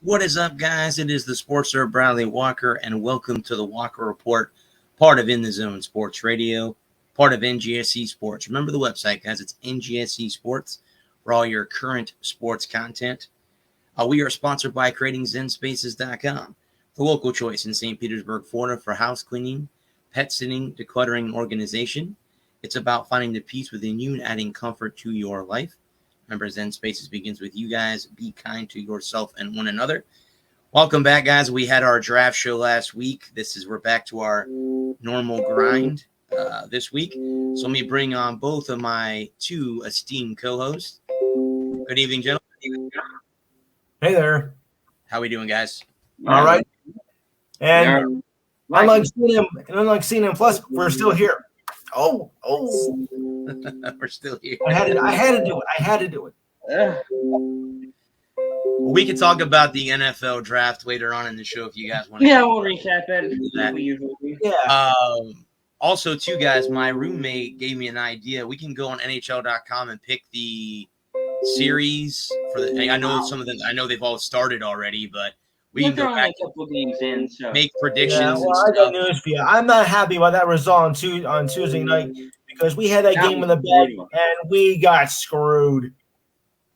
What is up, guys? It is the Sports Sir Bradley Walker, and welcome to the Walker Report, part of In the Zone Sports Radio, part of NGSC Sports. Remember the website, guys. It's NGSC Sports for all your current sports content. We are sponsored by CreatingZenSpaces.com, the local choice in St. Petersburg, Florida for house cleaning, pet sitting, decluttering organization. It's about finding the peace within you and adding comfort to your life. Remember, Zen Spaces begins with you guys. Be kind to yourself and one another. Welcome back, guys. We had our draft show last week. We're back to our normal grind this week. So let me bring on both of my two esteemed co-hosts. Good evening, gentlemen. Hey there. How we doing, guys? All right. And unlike CNN Plus, we're still here. Oh. We're still here. I had to do it. We can talk about the NFL draft later on in the show if you guys want to. Yeah, we'll recap it. Yeah. Also, too, guys, my roommate gave me an idea. We can go on NHL.com and pick the series for the. I know some of them. I know they've all started already, but we can go back a couple games in, so make predictions. Yeah, well, I got news for you. I'm not happy about that result on Tuesday night because we had that game in the bag and we got screwed.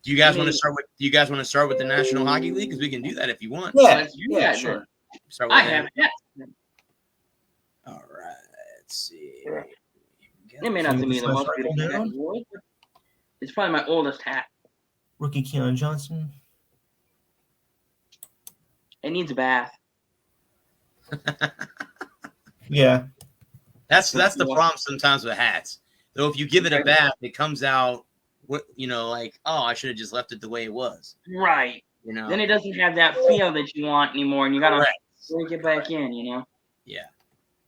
Do you guys want to start with? Do you guys want to start with the National Hockey League? Because we can do that if you want. Yeah, sure. Start with I have it. All right. Let's see. It may not be the most beautiful hat in the world, but it's probably my oldest hat. Rookie Keon Johnson. It needs a bath. Yeah. That's the problem sometimes with hats. Though if you give it a bath, it comes out, like, oh, I should have just left it the way it was. Right. Then it doesn't have that feel that you want anymore, and you gotta break it back in. Yeah.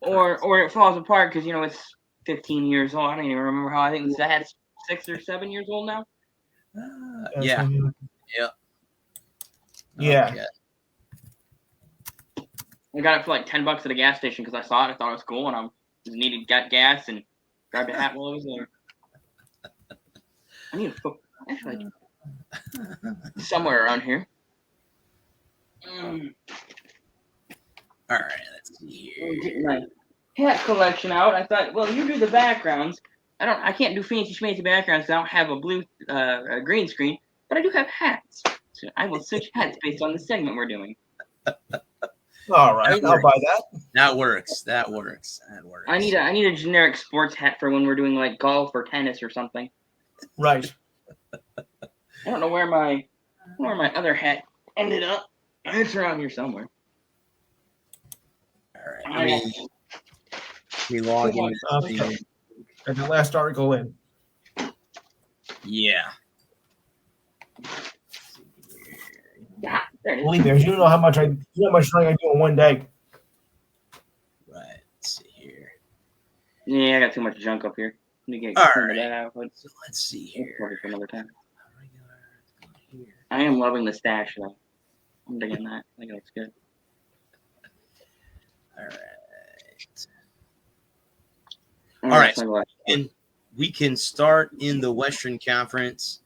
Or it falls apart because it's 15 years old. I don't even remember how. I think the hat's 6 or 7 years old now. Yeah. Yeah. Okay. I got it for like $10 at a gas station because I saw it. I thought it was cool, and I just got gas and grabbed a hat while I was there. I need to actually somewhere around here. All right, let's see here. Get my hat collection out. I thought, well, you do the backgrounds. I can't do fancy schmancy backgrounds because I don't have a green screen, but I do have hats. So I will switch hats based on the segment we're doing. All right, I'll buy that. That works. I need a generic sports hat for when we're doing like golf or tennis or something. Right. I don't know where my other hat ended up. It's around here somewhere. All right. We log in. And the last article in. Yeah. Yeah, there it is. Believe me, you know how much running I do in one day. Right. Let's see here. Yeah, I got too much junk up here. Let me get All clean right. that out. Let's see here. For another time. I am loving the stash though. I'm digging that. I think it looks good. All right. All right. And we can start in the Western Conference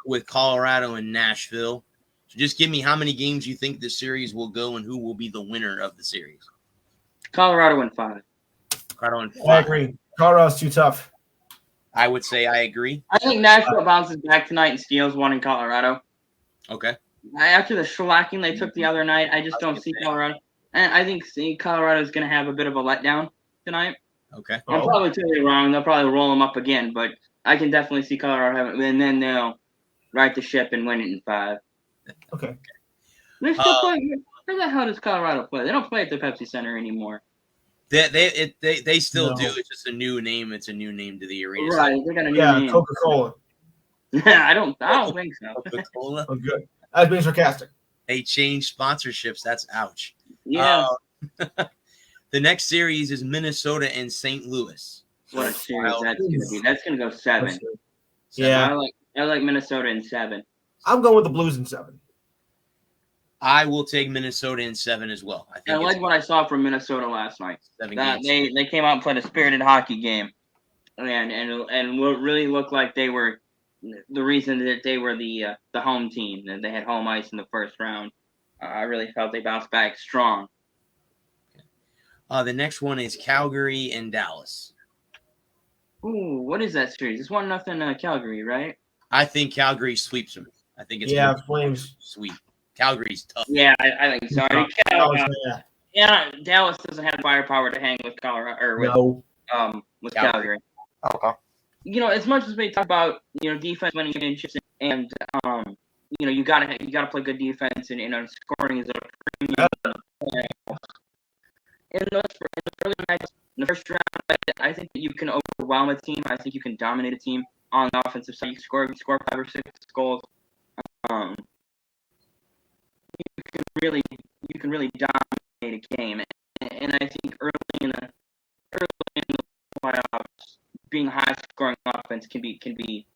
with Colorado and Nashville. So just give me how many games you think the series will go and who will be the winner of the series. Colorado in 5. I agree. Colorado's too tough. I would say I agree. I think Nashville bounces back tonight and steals one in Colorado. Okay. After the shellacking they took the other night, I just don't see Colorado. And I think Colorado is going to have a bit of a letdown tonight. Okay. I'm probably totally wrong. They'll probably roll them up again, but I can definitely see Colorado having it. And then they'll right the ship and win it in 5. Okay. They're still playing. Where the hell does Colorado play? They don't play at the Pepsi Center anymore. They still do. It's just a new name. It's a new name to the arena. Right. They got a new name. Coca-Cola. I don't think so. Coca-Cola. Oh, good. I was being sarcastic. They changed sponsorships. That's ouch. Yeah. The next series is Minnesota and St. Louis. What a series that's going to be. That's going to go 7. Yeah. I like Minnesota in 7. I'm going with the Blues in 7. I will take Minnesota in 7 as well. I like what I saw from Minnesota last night. 7 that games. They came out and played a spirited hockey game, and really looked like they were the reason that they were the home team and they had home ice in the first round. I really felt they bounced back strong. The next one is Calgary and Dallas. Ooh, what is that series? It's 1-0 Calgary, right? I think Calgary sweeps them. I think it's Flames sweep. Calgary's tough. Yeah, I think so. Yeah. Dallas doesn't have the firepower to hang with Colorado or with Calgary. Okay. As much as we talk about defense winning championships and you gotta play good defense and scoring is a premium. In the first round, I think that you can overwhelm a team. I think you can dominate a team on the offensive side. You score 5 or 6 goals. You can really dominate a game, and I think early in the playoffs, being a high scoring offense can be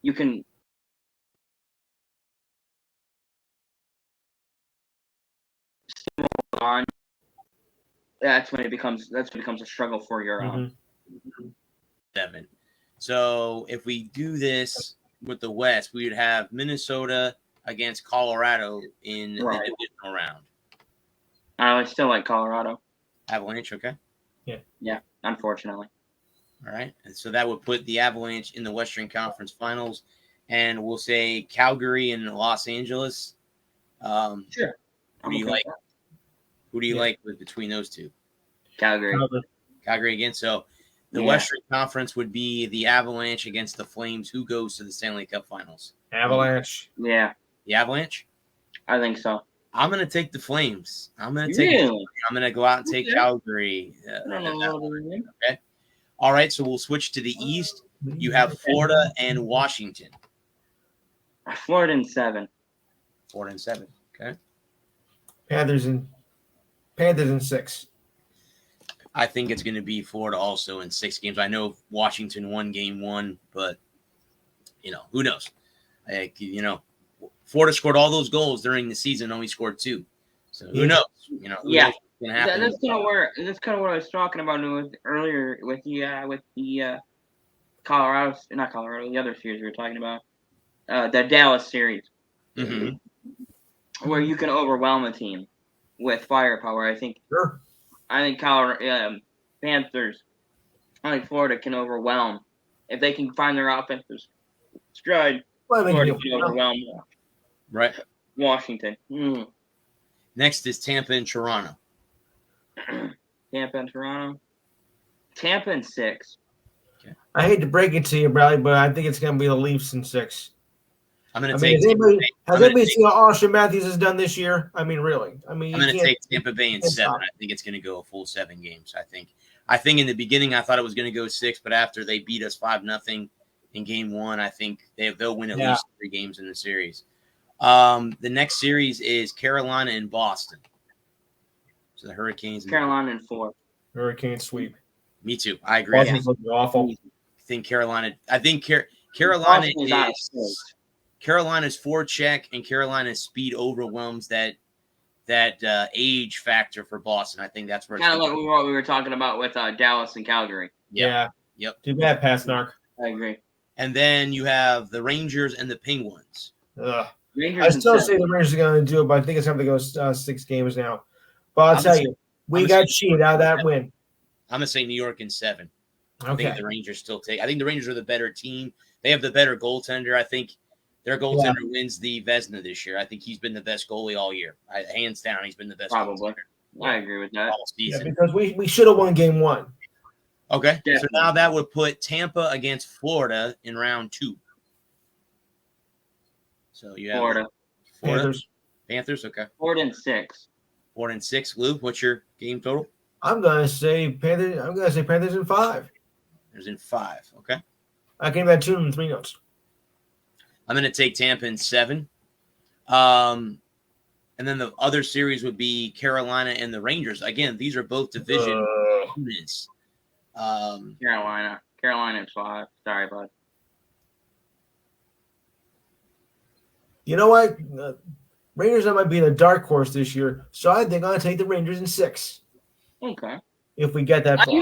you can. On. That's when it becomes a struggle for your 7. So if we do this with the West, we would have Minnesota against Colorado in the divisional round. I still like Colorado. Avalanche, okay? Yeah, unfortunately. All right. And so that would put the Avalanche in the Western Conference Finals. And we'll say Calgary and Los Angeles. Sure. Who do you like? Who do you like between those two? Calgary again. So the Western Conference would be the Avalanche against the Flames. Who goes to the Stanley Cup Finals? Avalanche. Yeah. The Avalanche? I think so. I'm going to take the Flames. I'm going to go out and take Calgary. Okay. All right. So we'll switch to the East. You have Florida and Washington. Florida in 7. Okay. Panthers in 6. I think it's going to be Florida also in 6 games. I know Washington won game 1, but who knows? Florida scored all those goals during the season, only scored 2. So who knows? Who knows what's gonna happen. That's kind of what I was talking about earlier with the Colorado, not Colorado, the other series we were talking about, the Dallas series, where you can overwhelm a team with firepower. I think Colorado, Panthers, I think Florida can overwhelm if they can find their offensive stride. Florida can overwhelm Washington. Next is Tampa and Toronto. Tampa in 6. Okay. I hate to break it to you, Bradley, but I think it's going to be the Leafs in 6. I'm going to take. Has anybody seen what Austin Matthews has done this year? I mean, really. I'm going to take Tampa Bay in 7. I think it's going to go a full 7 games. I think in the beginning I thought it was going to go 6, but after they beat us 5-0 in game 1, I think they'll win at least 3 games in the series. The next series is Carolina and Boston. So the Hurricanes. Carolina in 4. Hurricanes sweep. Me too. I agree. Boston's looking awful. I think Carolina is. Carolina's forecheck and Carolina's speed overwhelms that age factor for Boston. I think that's where kind of like what we were talking about with Dallas and Calgary. Yep. Too bad, Pasternak. I agree. And then you have the Rangers and the Penguins. I still say the Rangers are going to do it, but I think it's going to go 6 games now. But I'll tell you, we got cheated out of that win. I'm going to say New York in 7. Okay. I think the Rangers still take. I think the Rangers are the better team. They have the better goaltender. I think their goaltender wins the Vezina this year. I think he's been the best goalie all year. Hands down, he's been the best. Probably. I agree with that. All season. Because we should have won game 1. Okay. Definitely. So now that would put Tampa against Florida in round 2. So you have Florida. Panthers. Okay. Florida in 6. Florida in 6. Lou, what's your game total? I'm gonna say Panthers. I'm gonna say Panthers in 5. Panthers in 5. Okay. I came at 2 and 3 notes. I'm going to take Tampa in 7. And then the other series would be Carolina and the Rangers. Again, these are both division opponents. Carolina in 5. Sorry, bud. You know what? Rangers might be in a dark horse this year, so I think I'm going to take the Rangers in 6. Okay. If we get that far.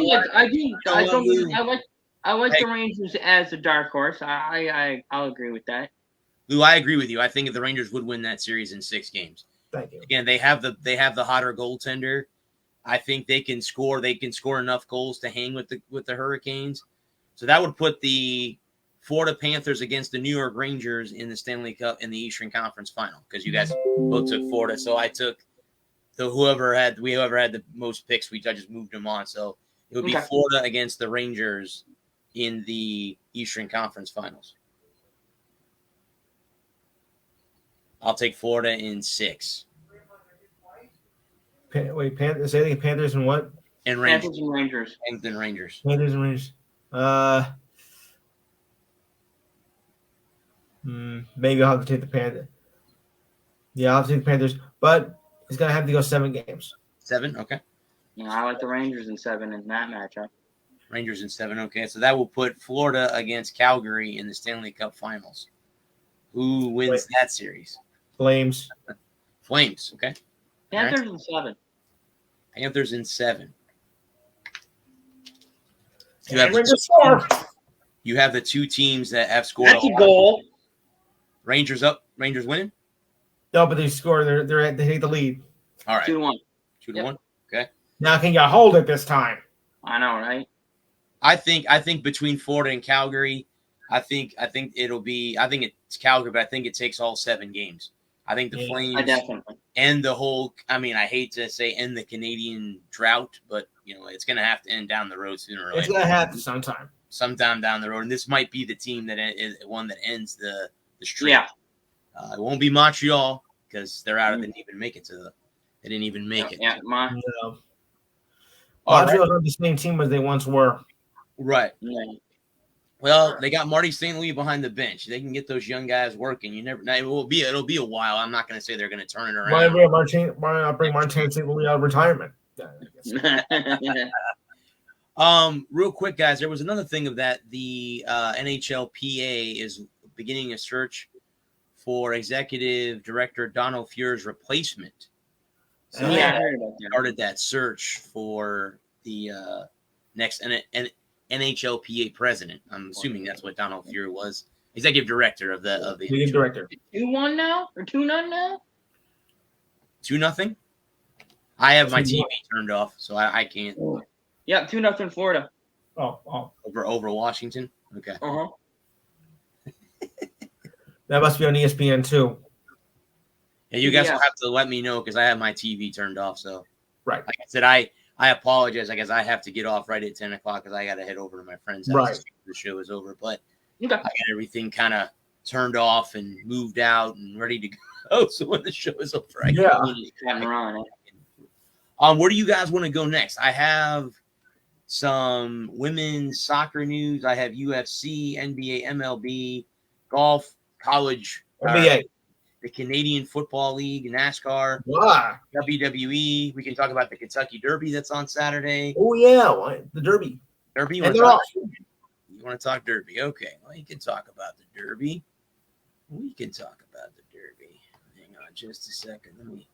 I like the Rangers as a dark horse. I'll agree with that. Lou, I agree with you. I think if the Rangers would win that series in 6 games. Thank you. Again, they have the hotter goaltender. I think they can score. They can score enough goals to hang with the Hurricanes. So that would put the Florida Panthers against the New York Rangers in the Stanley Cup in the Eastern Conference Final, because you guys both took Florida. So I took whoever had the most picks. I just moved them on. So it would be Florida against the Rangers in the Eastern Conference Finals. I'll take Florida in 6. Panthers. Say Panthers and what? And Rangers. Panthers and Rangers. And Rangers. Panthers and Rangers. Maybe I'll have to take the Panthers. Yeah, I'll have to take the Panthers, but it's gonna have to go 7 games. 7, okay. Yeah, I like the Rangers in 7 in that matchup. Rangers in 7, okay. So that will put Florida against Calgary in the Stanley Cup Finals. Who wins that series? Flames. Flames, okay. Panthers in 7. Panthers in 7. You have the 2 teams that have scored. That's a goal. Rangers up. Rangers winning? No, but they score. They take the lead. All right. 2-1. 2-1. Okay. Now can you hold it this time? I know, right? I think between Florida and Calgary, I think it's Calgary, but I think it takes all 7 games. I think the Flames and the whole. I mean, I hate to say end the Canadian drought, but it's going to have to end down the road sooner or later. It's going to happen sometime down the road, and this might be the team that is one that ends the streak. Yeah. It won't be Montreal because they're out. They didn't even make it They didn't even make it. Yeah, Montreal's on the same team as they once were. Right. Yeah. Well, they got Marty St. Louis behind the bench. They can get those young guys working. You never. Now, it'll be a while. I'm not going to say they're going to turn it around. Why not bring Martin St. Louis out of retirement? Real quick, guys. There was another thing of that. The NHLPA is beginning a search for executive director Donald Fuhr's replacement. So I heard about that. Started that search for the next NHLPA president. I'm assuming that's what Donald Fuhr was. Executive director of the executive director. 2-1 now or 2-0 now? 2-0. I have my TV turned off, so I can't. Yeah, 2-0 Florida. Oh. Over Washington. Okay. That must be on ESPN too. Yeah, you guys will have to let me know because I have my TV turned off. So, right. Like I said, I apologize. I guess I have to get off right at 10 o'clock because I got to head over to my friend's house. Right. The show is over, but I got everything kind of turned off and moved out and ready to go. So when the show is over, I can run. Where do you guys want to go next? I have some women's soccer news. I have UFC, NBA, MLB, golf, college, NBA. The Canadian Football League, NASCAR, WWE. We can talk about the Kentucky Derby that's on Saturday. Oh, yeah. The Derby. Derby. You want to talk Derby? Okay. Well, you can talk about the Derby. We can talk about the Derby. Hang on just a second. I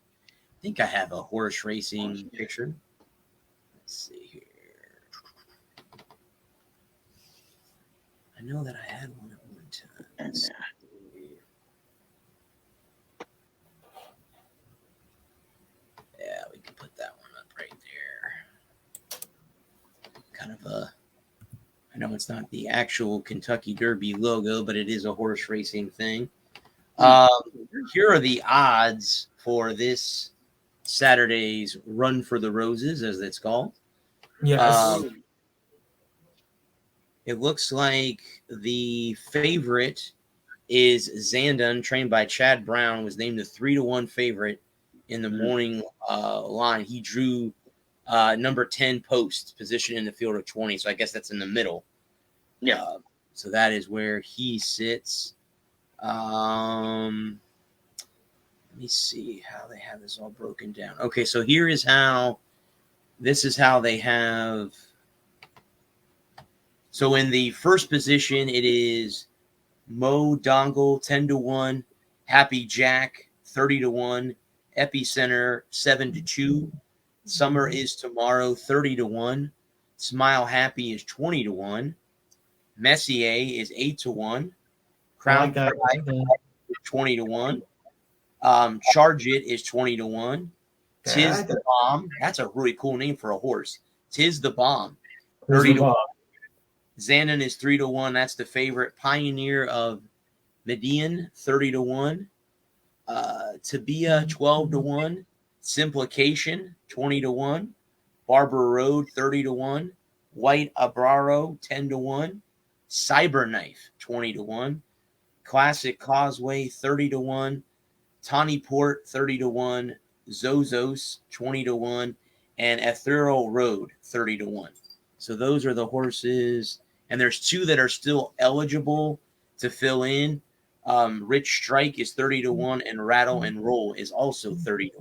think I have a horse racing picture. Let's see here. I know that I had one at one time. Yeah, we can put that one up right there. Kind of I know it's not the actual Kentucky Derby logo, but it is a horse racing thing. Here are the odds for this Saturday's Run for the Roses, as it's called. Yes. It looks like the favorite is Zandon, trained by Chad Brown, was named the 3-1 favorite in the morning line. He drew number 10 post position in the field of 20. So I guess that's in the middle. Yeah. So that is where he sits. Let me see how they have this all broken down. Okay, so this is how they have. So in the first position, it is Mo Dongle 10-1, Happy Jack 30-1, Epicenter 7-2, Summer is Tomorrow 30-1, Smile Happy is 20-1, Messier is 8-1. I Crown like that. Pride is 20-1. Charge It is 20-1. Tiz the Bomb. That's a really cool name for a horse. Tiz the Bomb. 30-1. Xanon is 3-1. That's the favorite. Pioneer of Median, 30-1. Tabia, 12-1. Simplication, 20-1. Barber Road, 30-1. White Abraro, 10-1. Cyberknife, 20-1. Classic Causeway, 30-1. Tawny Port, 30-1. Zozos, 20-1. And Ethereal Road, 30-1. So those are the horses. And there's 2 that are still eligible to fill in. Rich Strike is 30-1, and Rattle and Roll is also 30-1.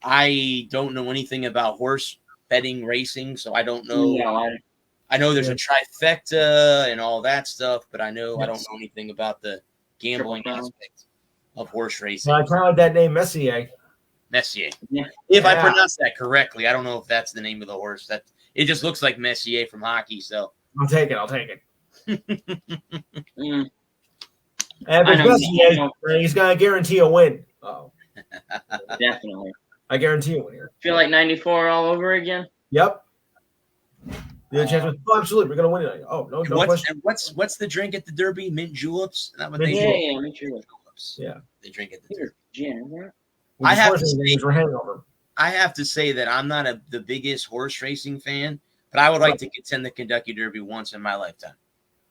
I don't know anything about horse betting racing, so I don't know. No, I know there's a trifecta and all that stuff, but I don't know anything about the gambling aspect of horse racing. Well, I kind of like that name, Messier. Messier. Yeah. If I pronounce that correctly, I don't know if that's the name of the horse. That it just looks like Messier from hockey, so I'll take it. Mm. And if Messier, he's gonna guarantee a win. Oh, Definitely. I guarantee a win here. Feel like 94 all over again? Yep. The chance was absolutely. We're gonna win it. Oh no, no question. What's the drink at the Derby? Mint juleps. Is that what Mint they juleps. do? Yeah, mint juleps. Yeah. They drink at the Derby. Gin, isn't it? I have to say, hangover. I have to say that I'm not the biggest horse racing fan, but I would like to attend the Kentucky Derby once in my lifetime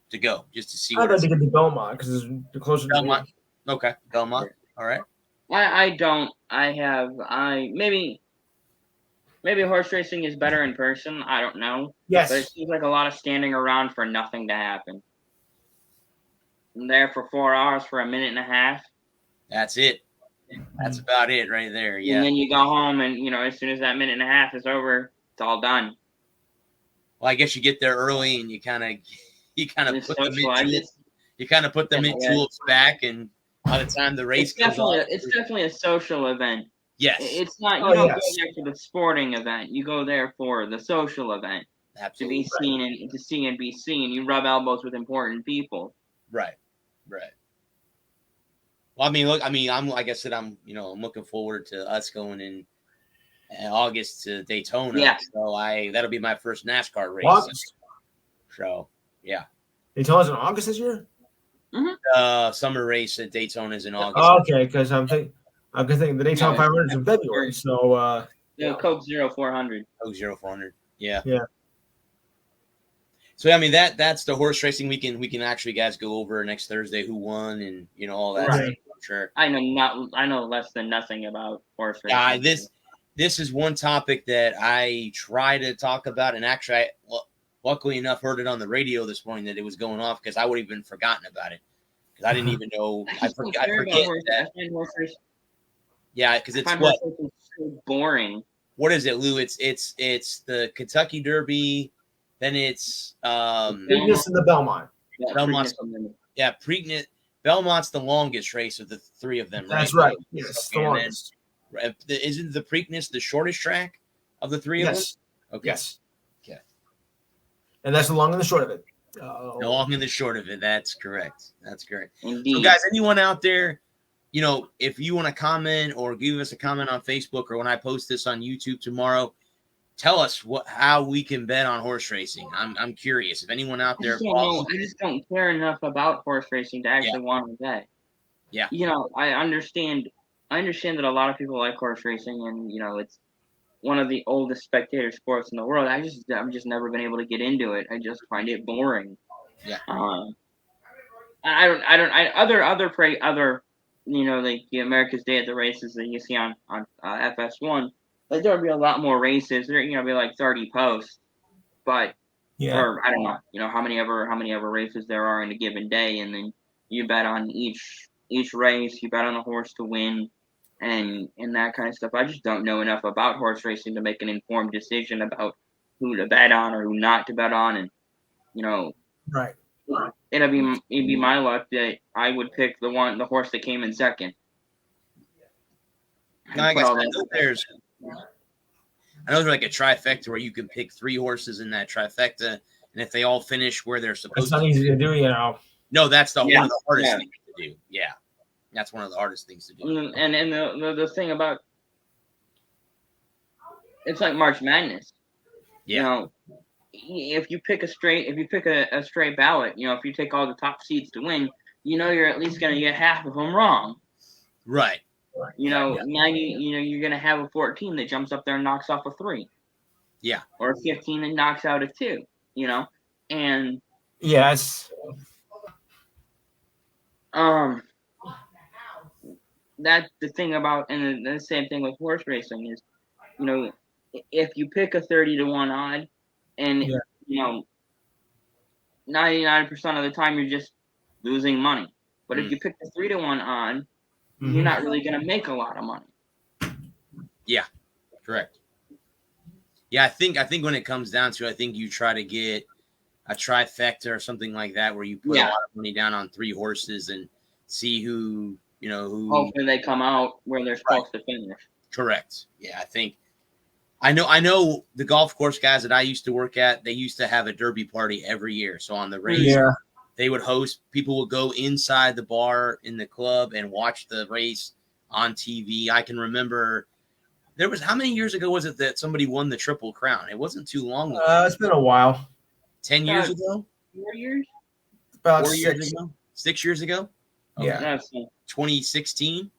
to go just to see. I'd like to get to Belmont because it's the closest. Belmont. Okay, Belmont. All right. I don't. Maybe horse racing is better in person. I don't know. Yes. But it seems like a lot of standing around for nothing to happen. I'm there for 4 hours for a minute and a half. That's it. That's about it right there. Yeah. And then you go home, and as soon as that minute and a half is over, it's all done. Well, I guess you get there early, and you kind of put the mint juleps back, and by the time the race it's definitely a social event. Yes. It's not. You don't go there for the sporting event. You go there for the social event. Absolutely. To be seen and to see and be seen. You rub elbows with important people. Right. Well, I'm like I said, I'm looking forward to us going in August to Daytona. Yeah. So that'll be my first NASCAR race. August. So yeah. Daytona's in August this year. Summer race at Daytona is in August. Oh, okay, because I'm thinking the Daytona 500 is in February. So Coke 0400. Coke 0400. Yeah. Yeah. So that's the horse racing. We can actually guys go over next Thursday who won and all that. Right. Stuff, I'm sure. I know less than nothing about horse racing. Yeah, this is one topic that I try to talk about, and actually, luckily enough, heard it on the radio this morning that it was going off because I would have even forgotten about it because I didn't even know. I forget that. Yeah, because it's what so boring. What is it, Lou? It's the Kentucky Derby. Then it's Preakness and the Belmont. Yeah, Preakness. Belmont's the longest race of the 3 of them, right? That's right. Yes, the longest. Isn't the Preakness the shortest track of the 3 of them? Okay. Yes. Okay. And that's the long and the short of it. The long and the short of it. That's correct. Indeed. So, guys, anyone out there, if you want to comment or give us a comment on Facebook or when I post this on YouTube tomorrow, tell us how we can bet on horse racing. I'm curious if anyone out there. I just don't care enough about horse racing to actually want to bet. Yeah. I understand that a lot of people like horse racing, and it's one of the oldest spectator sports in the world. I've just never been able to get into it. I just find it boring. Yeah. Other like the America's Day at the Races that you see on FS1. Like there'll be a lot more races. There, be like 30 posts, but or I don't know, how many ever races there are in a given day, and then you bet on each race. You bet on the horse to win, and that kind of stuff. I just don't know enough about horse racing to make an informed decision about who to bet on or who not to bet on, and right. It'd be my luck that I would pick the horse that came in second. I know there's like a trifecta where you can pick 3 horses in that trifecta, and if they all finish where they're It's supposed not to, easy to do, you know. no, that's one of the hardest Yeah. things to do. Yeah, that's one of the hardest things to do. And the thing about it's like March Madness. Yeah. You know, if you pick a straight ballot, you know, if you take all the top seeds to win, you know, you're at least going to get half of them wrong. Right. You know, 90. You know, you're going to have a 14 that jumps up there and knocks off a 3. Yeah. Or a 15 that knocks out a 2. You know, and Yes. That's the thing about, and the same thing with horse racing is, you know, if you pick a 30-1 odd, and you know, 99% of the time you're just losing money. But if you pick the 3-1 odd, you're not really going to make a lot of money. Yeah, correct. Yeah, I think when it comes down to, I think you try to get a trifecta or something like that, where you put a lot of money down on 3 horses and see who, you know, who. Hopefully they come out where they're supposed to finish. Correct. Yeah, I know the golf course guys that I used to work at, they used to have a derby party every year. So on the race, they would host, people would go inside the bar in the club and watch the race on TV. I can remember there was, how many years ago was it that somebody won the Triple Crown? It wasn't too long ago. It's been a while. 10 years ago? 4 years? About 4 6 years ago? 6 years ago? Okay. Yeah. 2016?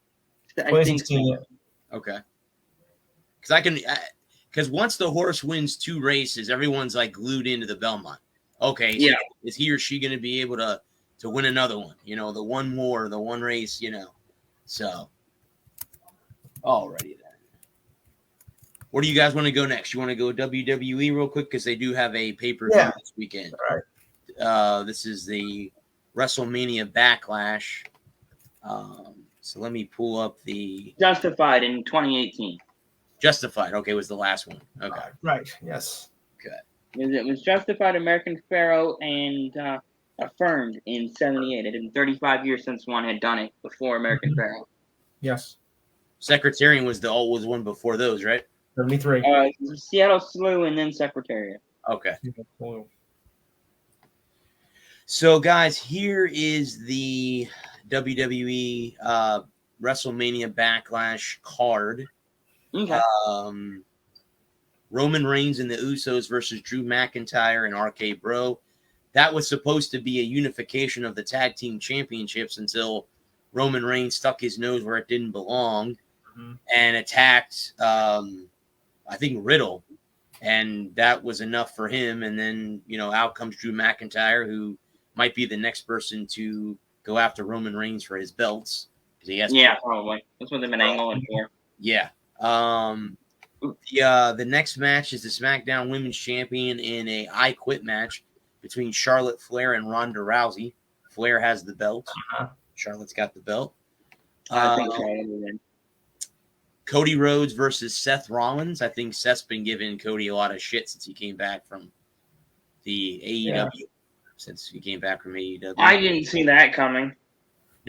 2016. Okay. Because once the horse wins 2 races, everyone's like glued into the Belmont. Okay. So is he or she going to be able to win another one? You know, the one race, you know. So, alrighty then. Where do you guys want to go next? You want to go WWE real quick? Because they do have a pay-per-view this weekend. All right. This is the WrestleMania Backlash. So let me pull up the Justified in 2018. Justified. Okay, was the last one. Okay. Right. Yes. Okay. It was Justified, American Pharaoh, and Affirmed in 78. It had been 35 years since one had done it before American Pharaoh. Yes. Secretarian was one before those, right? 73. Seattle Slew and then Secretariat. Okay. So, guys, here is the WWE WrestleMania Backlash card. Okay. Roman Reigns and the Usos versus Drew McIntyre and RK Bro. That was supposed to be a unification of the tag team championships until Roman Reigns stuck his nose where it didn't belong and attacked, I think, Riddle. And that was enough for him. And then, you know, out comes Drew McIntyre, who might be the next person to go after Roman Reigns for his belts. He has probably. That's what they've been angling for. Yeah. The next match is the SmackDown Women's Champion in a I Quit match between Charlotte Flair and Ronda Rousey. Flair has the belt. Charlotte's got the belt. I think Charlotte will win. Cody Rhodes versus Seth Rollins. I think Seth's been giving Cody a lot of shit since he came back from the AEW. Since he came back from AEW. I didn't see that coming.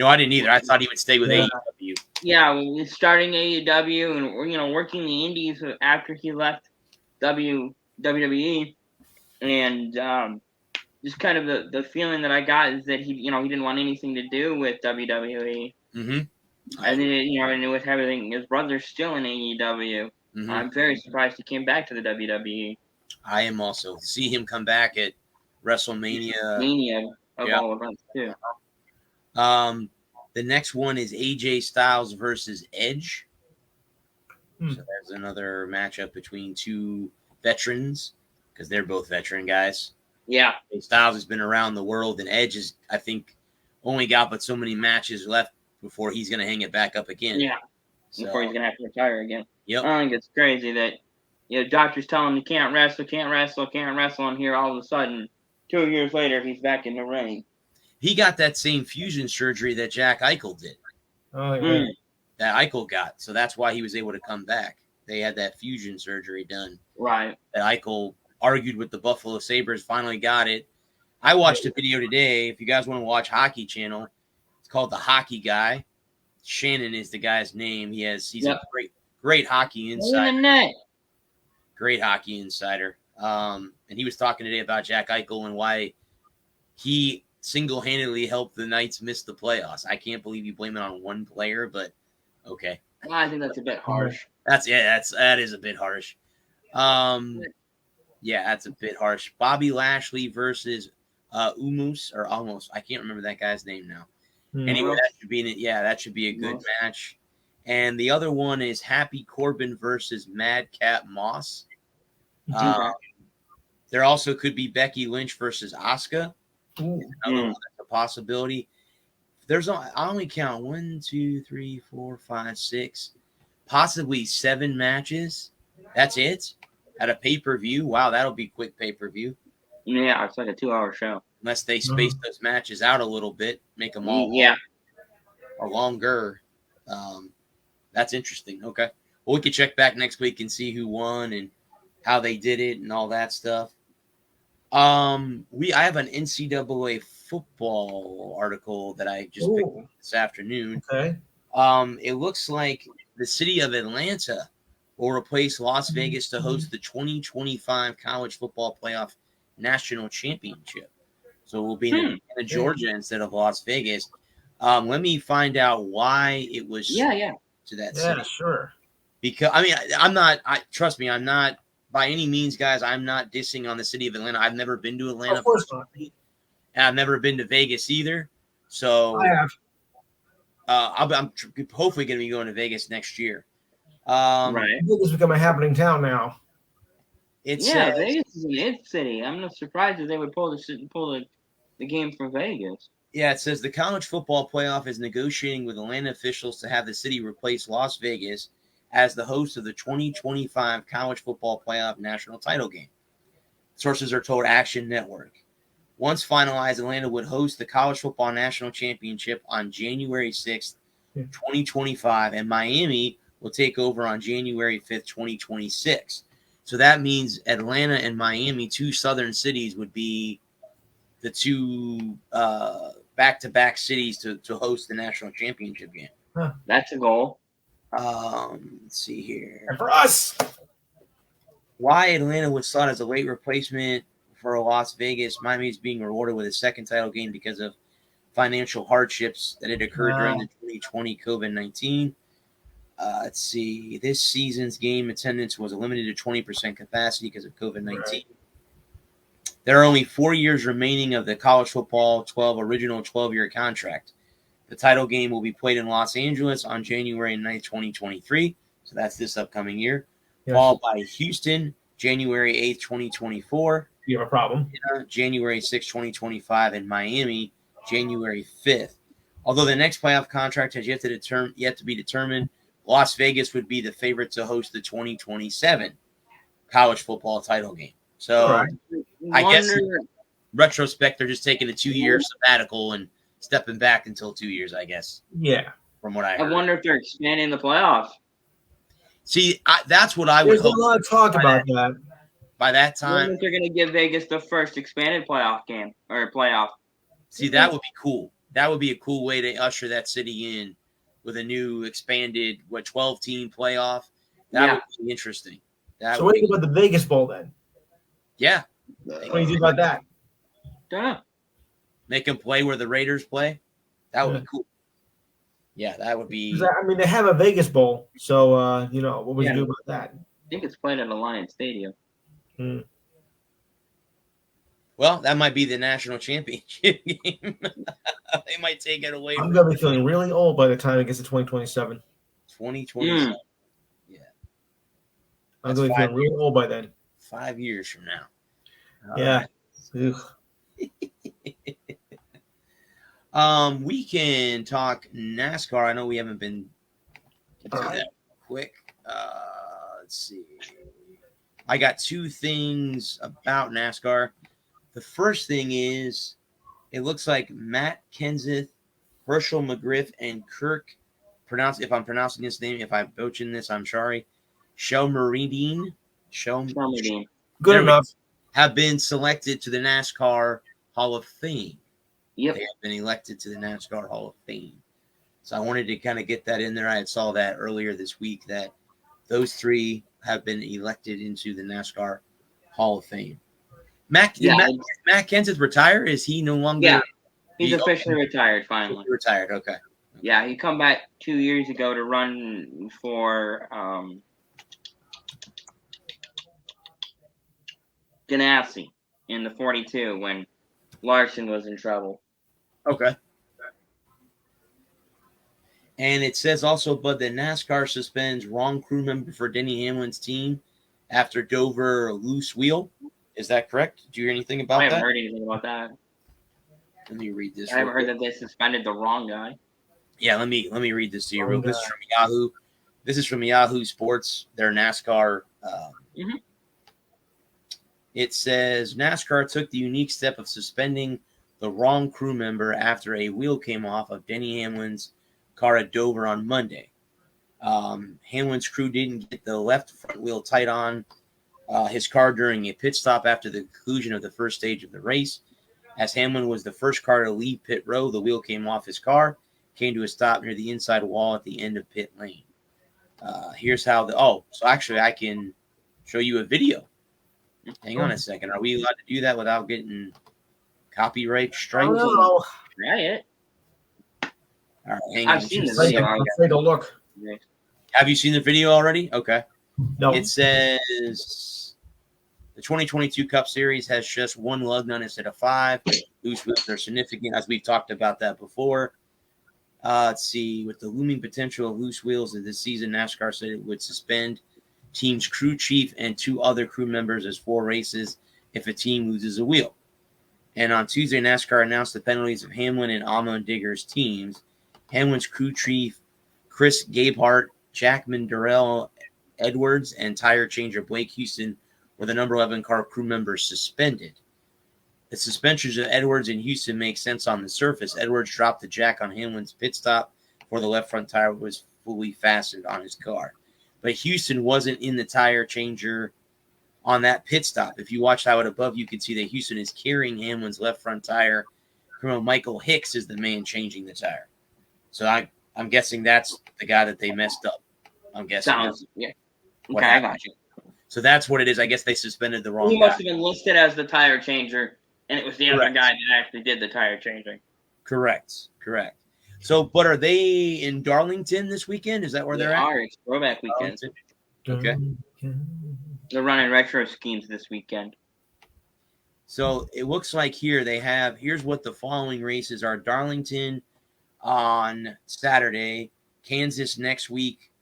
No, I didn't either. I thought he would stay with AEW. Yeah, starting AEW and, you know, working the indies after he left WWE, and just kind of the feeling that I got is that he didn't want anything to do with WWE. Mm-hmm. And then, you know, and with everything, his brother's still in AEW. Mm-hmm. I'm very surprised he came back to the WWE. I am also. See him come back at WrestleMania. Mania of all events too. The next one is AJ Styles versus Edge. So there's another matchup between 2 veterans because they're both veteran guys. Yeah. AJ Styles has been around the world, and Edge is, I think, only got but so many matches left before he's going to hang it back up again. Yeah. So, before he's going to have to retire again. Yep. I think it's crazy that, you know, doctors tell him he can't wrestle, and here all of a sudden, 2 years later, he's back in the ring. He got that same fusion surgery that Jack Eichel did. Oh, yeah. That Eichel got. So that's why he was able to come back. They had that fusion surgery done. Right. That Eichel argued with the Buffalo Sabres, finally got it. I watched a video today. If you guys want to watch Hockey Channel, it's called The Hockey Guy. Shannon is the guy's name. He's a great hockey insider. Great hockey insider. And he was talking today about Jack Eichel and why he single-handedly helped the Knights miss the playoffs. I can't believe you blame it on one player, but okay. I think that's a bit harsh. That is a bit harsh. Yeah, that's a bit harsh. Bobby Lashley versus Umus or almost. I can't remember that guy's name now. Anyway, that should be a good match. And the other one is Happy Corbin versus Madcap Moss. There also could be Becky Lynch versus Asuka. Another one that's a possibility. I only count 1, 2, 3, 4, 5, 6, possibly 7 matches. That's it at a pay-per-view. Wow, that'll be quick pay-per-view. Yeah, it's like a 2-hour show. Unless they space those matches out a little bit, make them all or longer. That's interesting. Okay. Well, we could check back next week and see who won and how they did it and all that stuff. I have an NCAA football article that I just picked up this afternoon. Okay. It looks like the city of Atlanta will replace Las Vegas to host the 2025 College Football Playoff National Championship. So we'll be in Georgia instead of Las Vegas. Let me find out why it was to that city. Yeah, sure. Because I'm not by any means, guys. I'm not dissing on the city of Atlanta. I've never been to Atlanta. Of course not. And I've never been to Vegas either. So I have. I'm hopefully going to be going to Vegas next year. Right. Vegas has become a happening town now. Vegas is an it city. I'm not surprised if they would pull the game from Vegas. Yeah, it says the college football playoff is negotiating with Atlanta officials to have the city replace Las Vegas as the host of the 2025 College Football Playoff National Title Game. Sources are told Action Network. Once finalized, Atlanta would host the College Football National Championship on January 6th, 2025, and Miami will take over on January 5th, 2026. So that means Atlanta and Miami, two southern cities, would be the two back-to-back cities to host the national championship game. Huh. That's a goal. Let's see here. And for us, why Atlanta was sought as a late replacement for Las Vegas. Miami is being rewarded with a second title game because of financial hardships that had occurred during the 2020 COVID-19. Let's see. This season's game attendance was limited to 20% capacity because of COVID-19. Right. There are only 4 years remaining of the college football original 12-year contract. The title game will be played in Los Angeles on January 9th, 2023. So that's this upcoming year. Yes. Followed by Houston, January 8th, 2024. You have a problem. January 6th, 2025, and Miami, January 5th. Although the next playoff contract has yet to be determined, Las Vegas would be the favorite to host the 2027 college football title game. So I guess in retrospect, they're just taking a 2-year sabbatical and stepping back until 2 years, I guess. Yeah. From what I heard. I wonder if they're expanding the playoffs. See, that's what I would hope. There's a lot of talk about that. By that time, they're going to give Vegas the first expanded playoff game or playoff. See, that would be cool. That would be a cool way to usher that city in with a new expanded 12-team playoff. That would be interesting. So what do you think about the Vegas Bowl then? Yeah. What do you think about that? Yeah. Make them play where the Raiders play. That would be cool. Yeah, that would be. I mean, they have a Vegas Bowl, so what would you do about that? I think it's played at Alliance Stadium. Well, that might be the national championship game. They might take it away. I'm gonna be feeling really old by the time it gets to 2027. 2027. Yeah. I'm gonna be feeling really old by then. 5 years from now. Yeah. We can talk NASCAR. I know we haven't been to that quick. Let's see. I got 2 things about NASCAR. The first thing is, it looks like Matt Kenseth, Herschel McGriff, and Kirk, if I'm pronouncing his name, if I'm butchering this, I'm sorry, Shelmerdine. Good enough. Have been selected to the NASCAR Hall of Fame. Yep. They have been elected to the NASCAR Hall of Fame. So I wanted to kind of get that in there. I saw that earlier this week that those 3 have been elected into the NASCAR Hall of Fame. Matt Kenseth retire? Is he no longer? Yeah, he's officially retired finally. Retired. Okay. Yeah, he come back 2 years ago to run for Ganassi in the 42 when Larson was in trouble. Okay. And it says also, but the NASCAR suspends wrong crew member for Denny Hamlin's team after Dover loose wheel. Is that correct? Did you hear anything about that? I haven't heard anything about that. Let me read this. I haven't heard that they suspended the wrong guy. Yeah, let me read this to you real quick. This is from Yahoo. This is from Yahoo Sports, their NASCAR. It says NASCAR took the unique step of suspending the wrong crew member after a wheel came off of Denny Hamlin's car at Dover on Monday. Hamlin's crew didn't get the left front wheel tight on his car during a pit stop after the conclusion of the first stage of the race. As Hamlin was the first car to leave pit row, the wheel came off his car, came to a stop near the inside wall at the end of pit lane. Here's how so actually I can show you a video. Hang on a second. Are we allowed to do that without getting copyright strikes? No. Try it. All right, hang I've on. seen this Let's video. take a look. Have you seen the video already? Okay. No. It says the 2022 Cup Series has just one lug nut instead of 5. Loose wheels are significant, as we've talked about that before. Let's see. With the looming potential of loose wheels of this season, NASCAR said it would suspend team's crew chief and 2 other crew members as 4 races if a team loses a wheel. And on Tuesday, NASCAR announced the penalties of Hamlin and Allmendigger's teams. Hamlin's crew chief, Chris Gabehart, Jackman Darrell Edwards, and tire changer Blake Houston were the number 11 car crew members suspended. The suspensions of Edwards and Houston make sense on the surface. Edwards dropped the jack on Hamlin's pit stop before the left front tire was fully fastened on his car. But Houston wasn't in the tire changer on that pit stop. If you watch that above, you can see that Houston is carrying Hamlin's left front tire. Colonel Michael Hicks is the man changing the tire. So I'm guessing that's the guy that they messed up. I'm guessing. Yeah. Okay, I got you. So that's what it is. I guess they suspended the wrong guy. He must have been listed as the tire changer, and it was the other guy that actually did the tire changing. Correct. So, but are they in Darlington this weekend? Is that where they're at? It's throwback weekend. Okay. They're running retro schemes this weekend. So it looks like here's what the following races are. Darlington on Saturday, Kansas next week.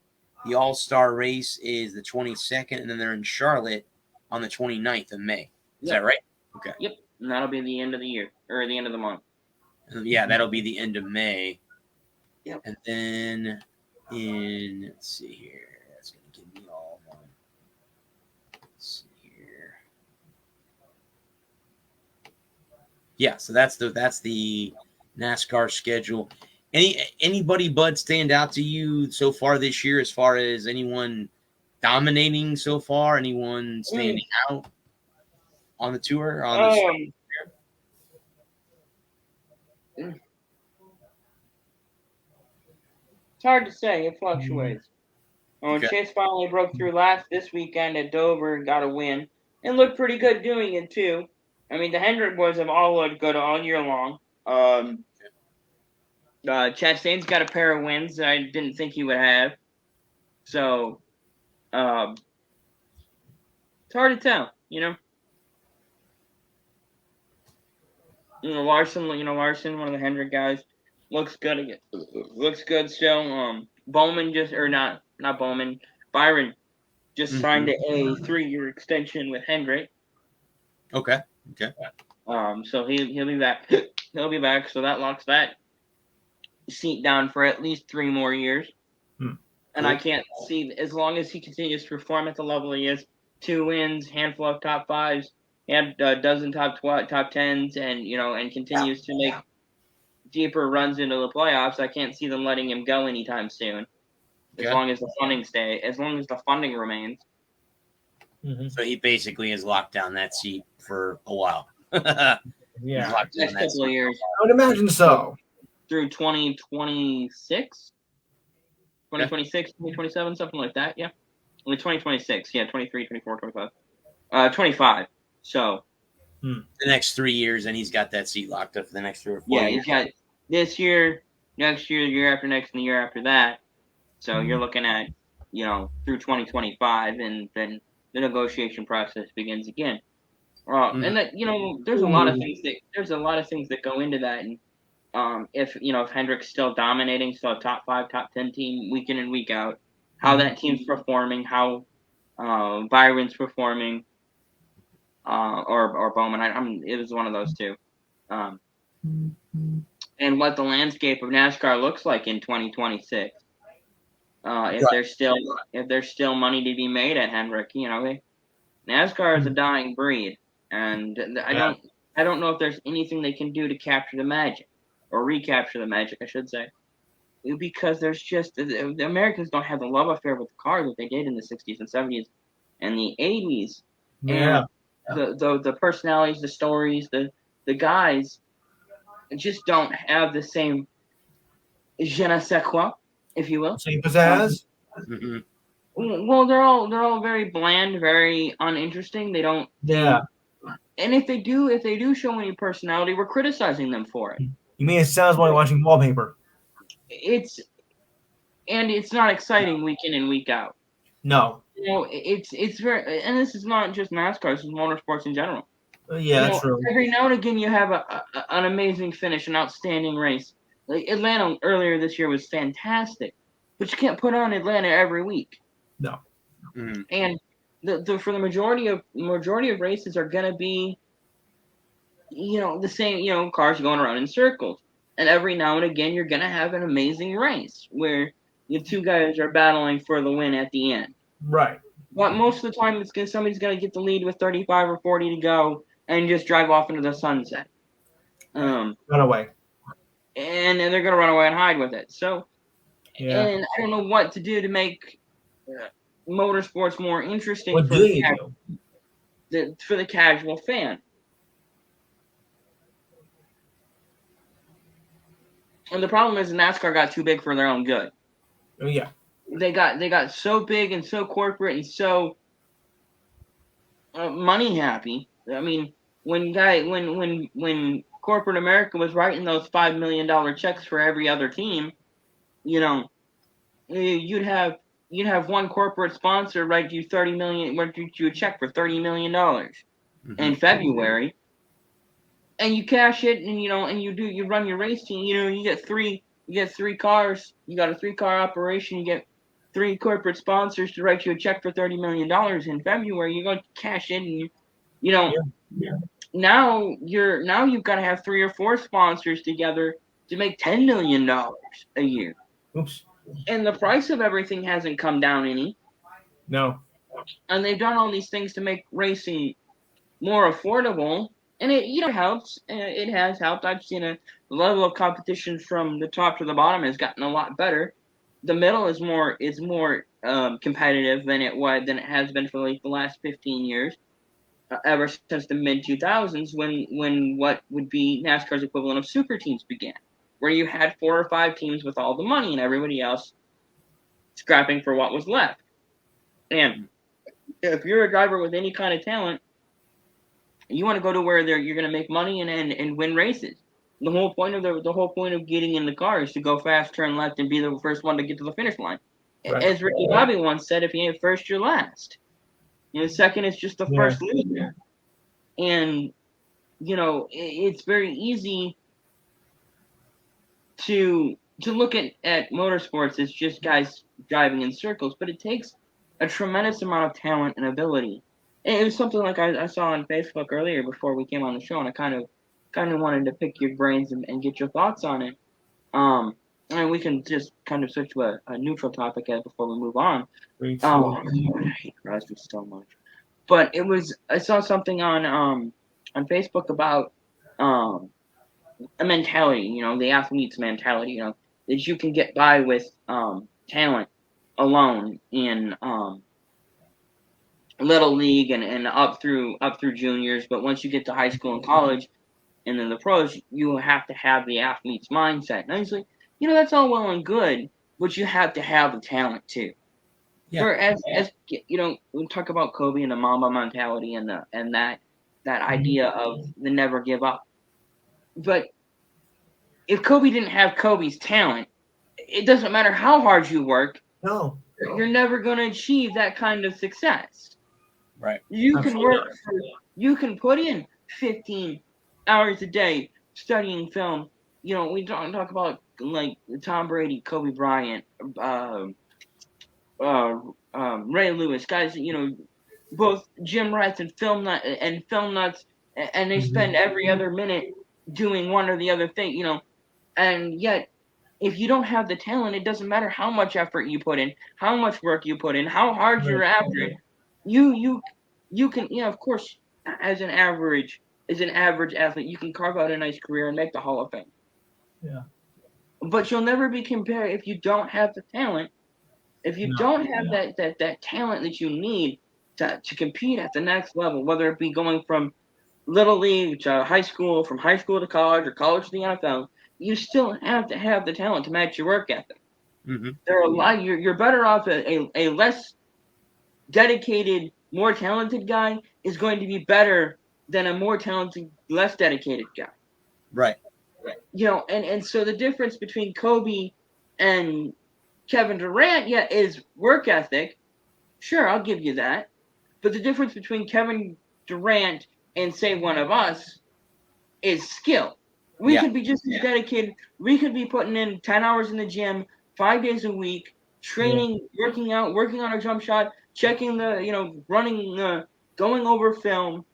The All-Star race is the 22nd, and then they're in Charlotte on the 29th of May. Is that right? Okay. Yep. And that'll be the end of the year, or the end of the month. Yeah, that'll be the end of May. Yep. And then let's see here. That's going to give me all one. Let's see here. Yeah, so that's the NASCAR schedule. Anybody, Bud, stand out to you so far this year as far as anyone dominating so far? Anyone standing out on the tour? It's hard to say. It fluctuates. Chase finally broke through this weekend at Dover and got a win. And looked pretty good doing it, too. I mean, the Hendrick boys have all looked good all year long. Chastain's got a pair of wins that I didn't think he would have. So, it's hard to tell, Larson, one of the Hendrick guys, looks good again. Looks good still. Bowman not Bowman. Byron just signed a 3-year extension with Hendrick. Okay. So he'll be back. He'll be back. So that locks that seat down for at least 3 more years. And I can't see, as long as he continues to perform at the level he is, 2 wins, handful of top 5s, and a dozen top 10s, and continues to make deeper runs into the playoffs, I can't see them letting him go anytime soon. As long as the funding remains. So he basically has locked down that seat for a while. Yeah. Next couple of years. I would imagine so. Through 2026? 2026, 2027, something like that, yeah. Only 2026, 23, 24, 25. 25. So the next 3 years, and he's got that seat locked up for the next 3 or 4 yeah, years. he's got this year, next year, the year after next, and the year after that. So you're looking at, through 2025, and then the negotiation process begins again. And that, there's a lot of things that go into that. And if Hendrick's still dominating, still a top 5, top 10 team week in and week out, how that team's performing, how Byron's performing, or Bowman. It was one of those two. And what the landscape of NASCAR looks like in 2026. If there's still money to be made at Hendrick, NASCAR is a dying breed, and I don't know if there's anything they can do to capture the magic or recapture the magic, I should say, because there's just the Americans don't have the love affair with the car that they did in the 60s and 70s and the 80s. Yeah. And the personalities, the stories, the guys just don't have the same je ne sais quoi, if you will. Same pizzazz. Well, they're all very bland, very uninteresting. They don't. Yeah. And if they do show any personality, we're criticizing them for it. You mean it sounds like watching wallpaper? It's not exciting week in and week out. No. It's very, and this is not just NASCAR. This is motorsports in general. Yeah, that's true. Every now and again, you have an amazing finish, an outstanding race. Like Atlanta earlier this year was fantastic, but you can't put on Atlanta every week. No. And for the majority of races are gonna be, the same. Cars going around in circles, and every now and again you're gonna have an amazing race where the two guys are battling for the win at the end. Right. But most of the time, somebody's gonna get the lead with 35 or 40 to go and just drive off into the sunset. Run away. And they're gonna run away and hide with it. So, yeah. And I don't know what to do to make motorsports more interesting for the casual fan. And the problem is NASCAR got too big for their own good. Oh yeah. They got so big and so corporate and so money happy. I mean, when corporate America was writing those $5 million checks for every other team, you'd have one corporate sponsor write you $30 million, write you a check for $30 million in February, and you cash it, and you run your race team. You get three cars. You got a 3-car operation. You get 3 corporate sponsors to write you a check for $30 million in February. You're going to cash in, and now you've got to have 3 or 4 sponsors together to make $10 million a year. Oops. And the price of everything hasn't come down any. No. And they've done all these things to make racing more affordable, and it helps. It has helped. I've seen the level of competition from the top to the bottom has gotten a lot better. The middle is more competitive than it has been for like the last 15 years, ever since the mid 2000s when what would be NASCAR's equivalent of super teams began, where you had 4 or 5 teams with all the money and everybody else scrapping for what was left. And if you're a driver with any kind of talent, you want to go to where you're going to make money and win races. The whole point of getting in the car is to go fast, turn left, and be the first one to get to the finish line. Right. As Ricky Bobby once said, if you ain't first, you're last. Second is just the first loser. And it's very easy to look at motorsports as just guys driving in circles, but it takes a tremendous amount of talent and ability. And it was something like I saw on Facebook earlier before we came on the show, and I kind of wanted to pick your brains and get your thoughts on it. And we can just kind of switch to a neutral topic before we move on. I hate Crosby so much. But I saw something on Facebook about a mentality, the athlete's mentality, that you can get by with talent alone in little league and up through juniors, but once you get to high school and college and then the pros, you have to have the athlete's mindset. And I was like, that's all well and good, but you have to have the talent too. Yeah. Or as we talk about Kobe and the Mamba mentality and that idea of the never give up. But if Kobe didn't have Kobe's talent, it doesn't matter how hard you work, No. you're never going to achieve that kind of success. Right. You can put in 15 hours a day studying film. We don't talk about like Tom Brady, Kobe Bryant, Ray Lewis, guys. Both gym rats and film nuts, and they spend every other minute doing one or the other thing. And yet, if you don't have the talent, it doesn't matter how much effort you put in, how much work you put in, how hard you're after it. You can, of course, as an average athlete, you can carve out a nice career and make the Hall of Fame. Yeah. But you'll never be compared if you don't have the talent. If you don't have that talent that you need to compete at the next level, whether it be going from little league to high school, from high school to college, or college to the NFL, you still have to have the talent to match your work ethic. Mm-hmm. There are a lot. You're better off a less dedicated, more talented guy is going to be better than a more talented, less dedicated guy. Right. And so the difference between Kobe and Kevin Durant, is work ethic. Sure, I'll give you that. But the difference between Kevin Durant and, say, one of us is skill. We could be just as dedicated. We could be putting in 10 hours in the gym, 5 days a week, training, working out, working on our jump shot, checking running, going over film,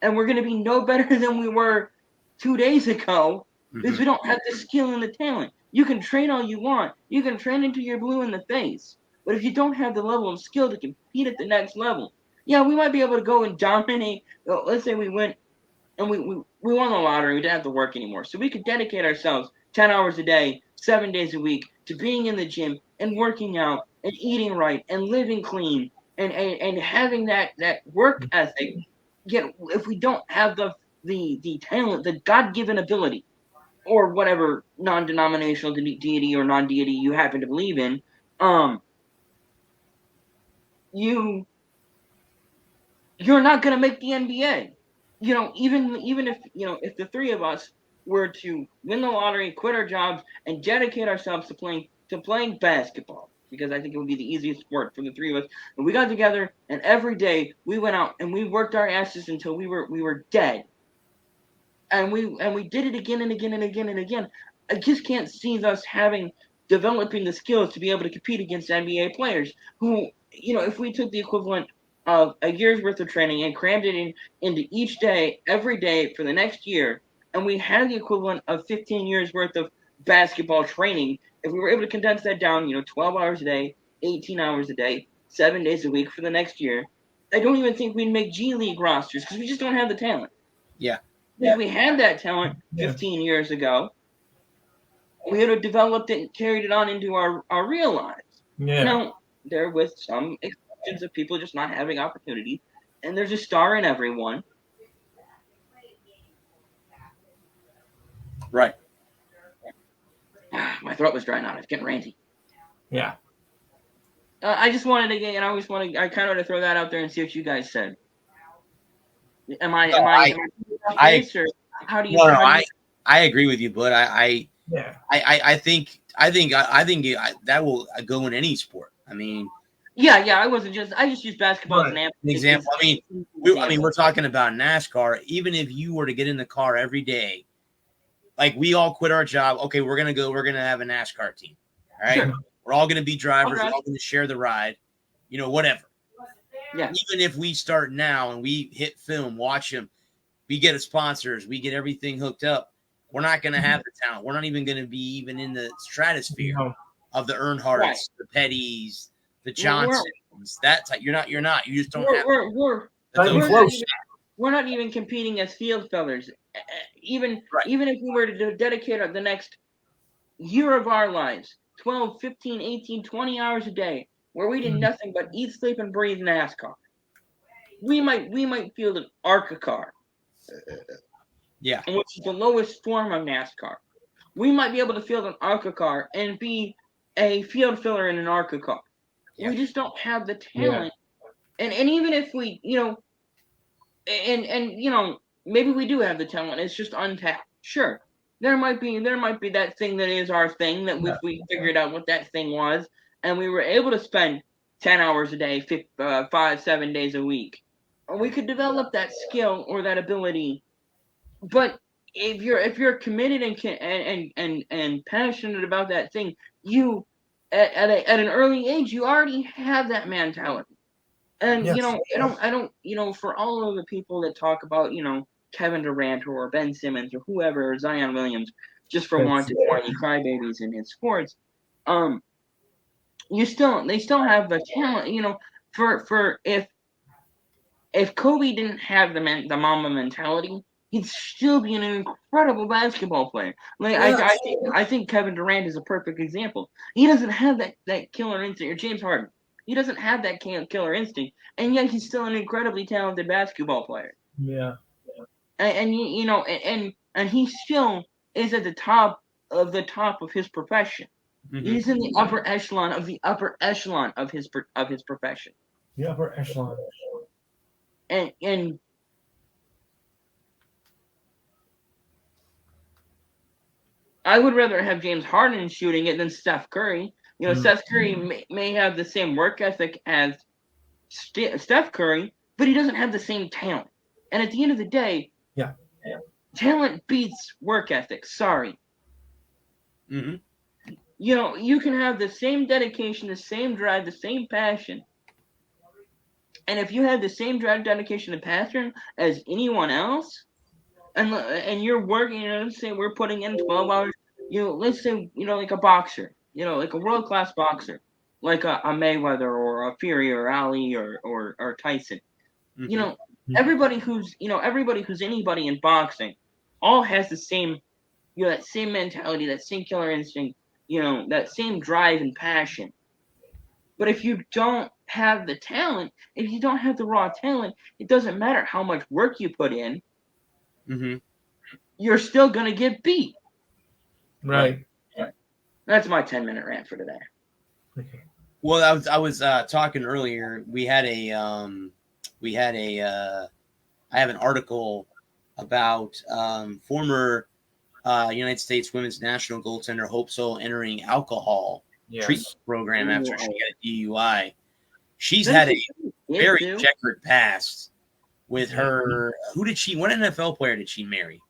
and we're going to be no better than we were 2 days ago because we don't have the skill and the talent. You can train all you want. You can train until you're blue in the face. But if you don't have the level of skill to compete at the next level, we might be able to go and dominate. Let's say we went and we won the lottery. We didn't have to work anymore. So we could dedicate ourselves 10 hours a day, 7 days a week to being in the gym and working out and eating right and living clean and having that work ethic. Yet if we don't have the talent, the God-given ability, or whatever non-denominational deity or non-deity you happen to believe in, you're not going to make the NBA. Even if the three of us were to win the lottery, quit our jobs, and dedicate ourselves to playing basketball, because I think it would be the easiest sport for the three of us. And we got together, and every day we went out and we worked our asses until we were dead. And we did it again and again and again and again. I just can't see us developing the skills to be able to compete against NBA players who, if we took the equivalent of a year's worth of training and crammed it into each day, every day for the next year, and we had the equivalent of 15 years worth of basketball training, if we were able to condense that down, 12 hours a day, 18 hours a day, 7 days a week for the next year, I don't even think we'd make G League rosters because we just don't have the talent. Yeah. If we had that talent 15 years ago, we would have developed it and carried it on into our real lives. Yeah. Now, there with some exceptions of people just not having opportunity, and there's a star in everyone. Right. My throat was drying out. It's getting ranty. Yeah. I just wanted to get, and I kind of want to throw that out there and see what you guys said. I agree with you, but I think that will go in any sport. I mean, I just used basketball as an example. We're talking about NASCAR. Even if you were to get in the car every day, like we all quit our job. Okay, we're gonna have a NASCAR team. All right, sure. We're all gonna be drivers. Okay. We're all gonna share the ride. Whatever. Yeah. Even if we start now and we hit film, watch them, we get sponsors, we get everything hooked up, we're not going to have the talent. We're not even going to be even in the stratosphere of the Earnhardts, the Pettys, the Johnsons. That type. You're not. You just don't have. We're not even competing as field fellers. Even if we were to dedicate the next year of our lives, 12, 15, 18, 20 hours a day, where we did nothing but eat, sleep, and breathe NASCAR. We might field an ARCA car. Yeah. Which is the lowest form of NASCAR. We might be able to field an ARCA car and be a field filler in an ARCA car. We just don't have the talent. And even if we, and maybe we do have the talent, it's just untapped. Sure. There might be that thing that is our thing that if we figured out what that thing was and we were able to spend 10 hours a day, 7 days a week, or we could develop that skill or that ability. But if you're committed and passionate about that thing, you at an early age you already have that mentality. And I don't for all of the people that talk about Kevin Durant or Ben Simmons or whoever, or Zion Williams, just for wanting whiny crybabies in his sports, they still have the talent. For if Kobe didn't have the Mamba mentality, he'd still be an incredible basketball player. Like I think Kevin Durant is a perfect example. He doesn't have that killer instinct, or James Harden. He doesn't have that killer instinct, and yet he's still an incredibly talented basketball player. Yeah. And he still is at the top of his profession. Mm-hmm. He's in the upper echelon of his profession. The upper echelon. And I would rather have James Harden shooting it than Steph Curry. Steph Curry may have the same work ethic as Steph Curry, but he doesn't have the same talent. And at the end of the day, talent beats work ethic. Sorry. Mm-hmm. You can have the same dedication, the same drive, the same passion. And if you have the same drive, dedication, and passion as anyone else, and you're working, let's say we're putting in 12 hours, let's say, like a boxer, like a world-class boxer, like a Mayweather or a Fury or Ali or Tyson. Mm-hmm. Everybody who's anybody in boxing all has the same, that same mentality, that same killer instinct, that same drive and passion. But if you don't have the talent, if you don't have the raw talent, it doesn't matter how much work you put in. Mm-hmm. You're still gonna get beat. Right. That's my 10-minute rant for today. Okay. Well, I was talking earlier. I have an article about former United States women's national goaltender Hope Solo entering alcohol treatment program after she got a DUI. She's had a very checkered past with her. What NFL player did she marry?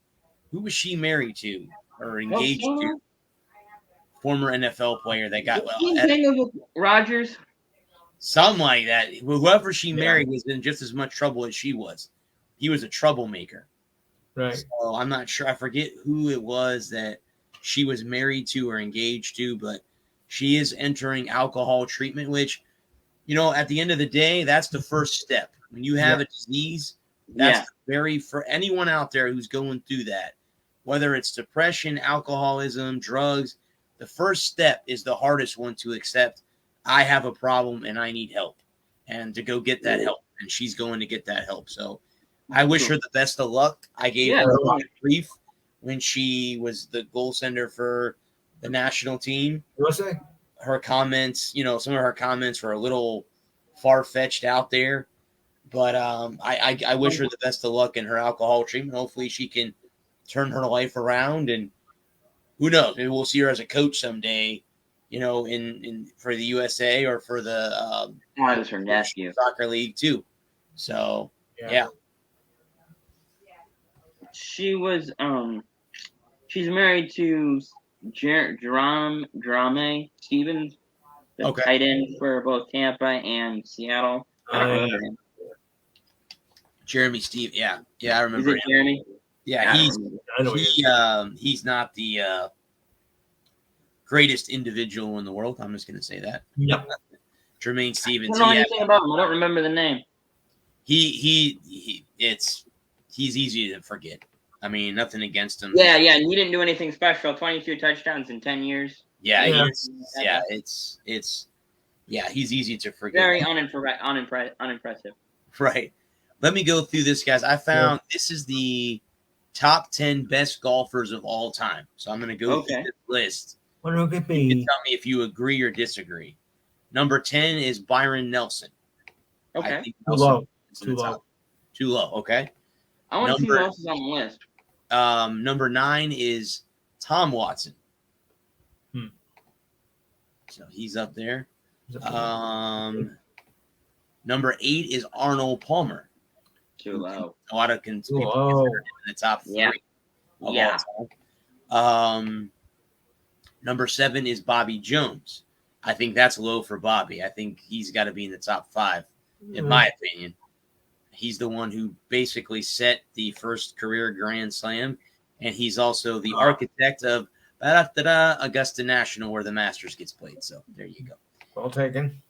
Who was she married to or engaged to? Former NFL player that got Rodgers. Something like that. Whoever she married was in just as much trouble as she was. He was a troublemaker. Right. So I'm not sure. I forget who it was that she was married to or engaged to, but she is entering alcohol treatment, which, at the end of the day, that's the first step. When you have a disease, that's for anyone out there who's going through that, whether it's depression, alcoholism, drugs, the first step is the hardest one to accept. I have a problem and I need help, and to go get that help. And she's going to get that help. So I wish her the best of luck. I gave her a lot of grief when she was the goaltender for the national team. Her comments, some of her comments were a little far-fetched out there. But I wish her the best of luck in her alcohol treatment. Hopefully she can turn her life around, and who knows? Maybe we'll see her as a coach someday, in for the USA or for the her nephew soccer league too. So yeah. She was she's married to Drame Stevens, the tight end for both Tampa and Seattle. Jeremy Steve, I remember. Is it Jeremy? Yeah, he's not the greatest individual in the world. I'm just going to say that. Yep. Jermaine Stevens. I don't know anything about him. I don't remember the name. He's easy to forget. I mean, nothing against him. Yeah, and he didn't do anything special. 22 touchdowns in 10 years. He's easy to forget. Very unimpressive. Right. Let me go through this, guys. I found this is the top 10 best golfers of all time. So I'm going to go through this list. What could be? You can tell me if you agree or disagree. Number 10 is Byron Nelson. I Okay. think Too Nelson low. is in Too the low. top. Too low. Okay. I want to see who else is on the list. Number 9 is Tom Watson. So he's up there. Number 8 is Arnold Palmer. Too low. A lot of people consider Whoa. him in the top 3 Yeah. of Yeah. all time. Number 7 is Bobby Jones. I think that's low for Bobby. I think he's got to be in the top 5, in my opinion. He's the one who basically set the first career Grand Slam, and he's also the architect of Augusta National, where the Masters gets played. So there you go. Well taken.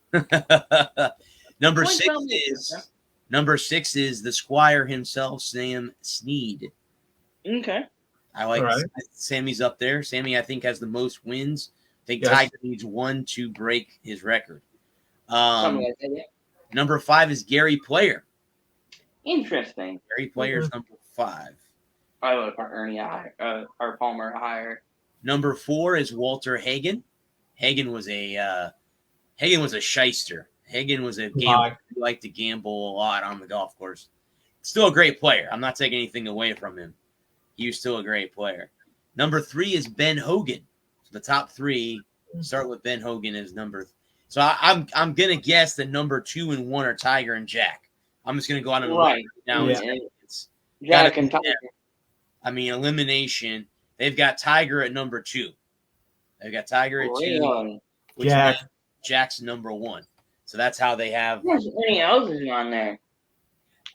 Number Point 6 well made, is okay. number 6 is the Squire himself, Sam Snead. Okay. I like All right. Sammy's up there. Sammy, I think, has the most wins. I think Yes. Tiger needs 1 to break his record. Something like that, yeah. Number 5 is Gary Player. Interesting. Gary Player's number 5. I would put Ernie higher, or Palmer higher. Number 4 is Walter Hagen. Hagen was a shyster. Hagen was a gambler who liked to gamble a lot on the golf course. Still a great player. I'm not taking anything away from him. He was still a great player. Number 3 is Ben Hogan. So the top 3 start with Ben Hogan as number. So I'm gonna guess that number 2 and 1 are Tiger and Jack. I'm just gonna go out and Right. now. Yeah. It's Jack gotta and be Tiger. them. I mean, elimination. They've got Tiger at number 2. They've got Tiger at 2. Really? Which Jack. means Jack's number 1. So that's how they have. There's Ernie Els is on there.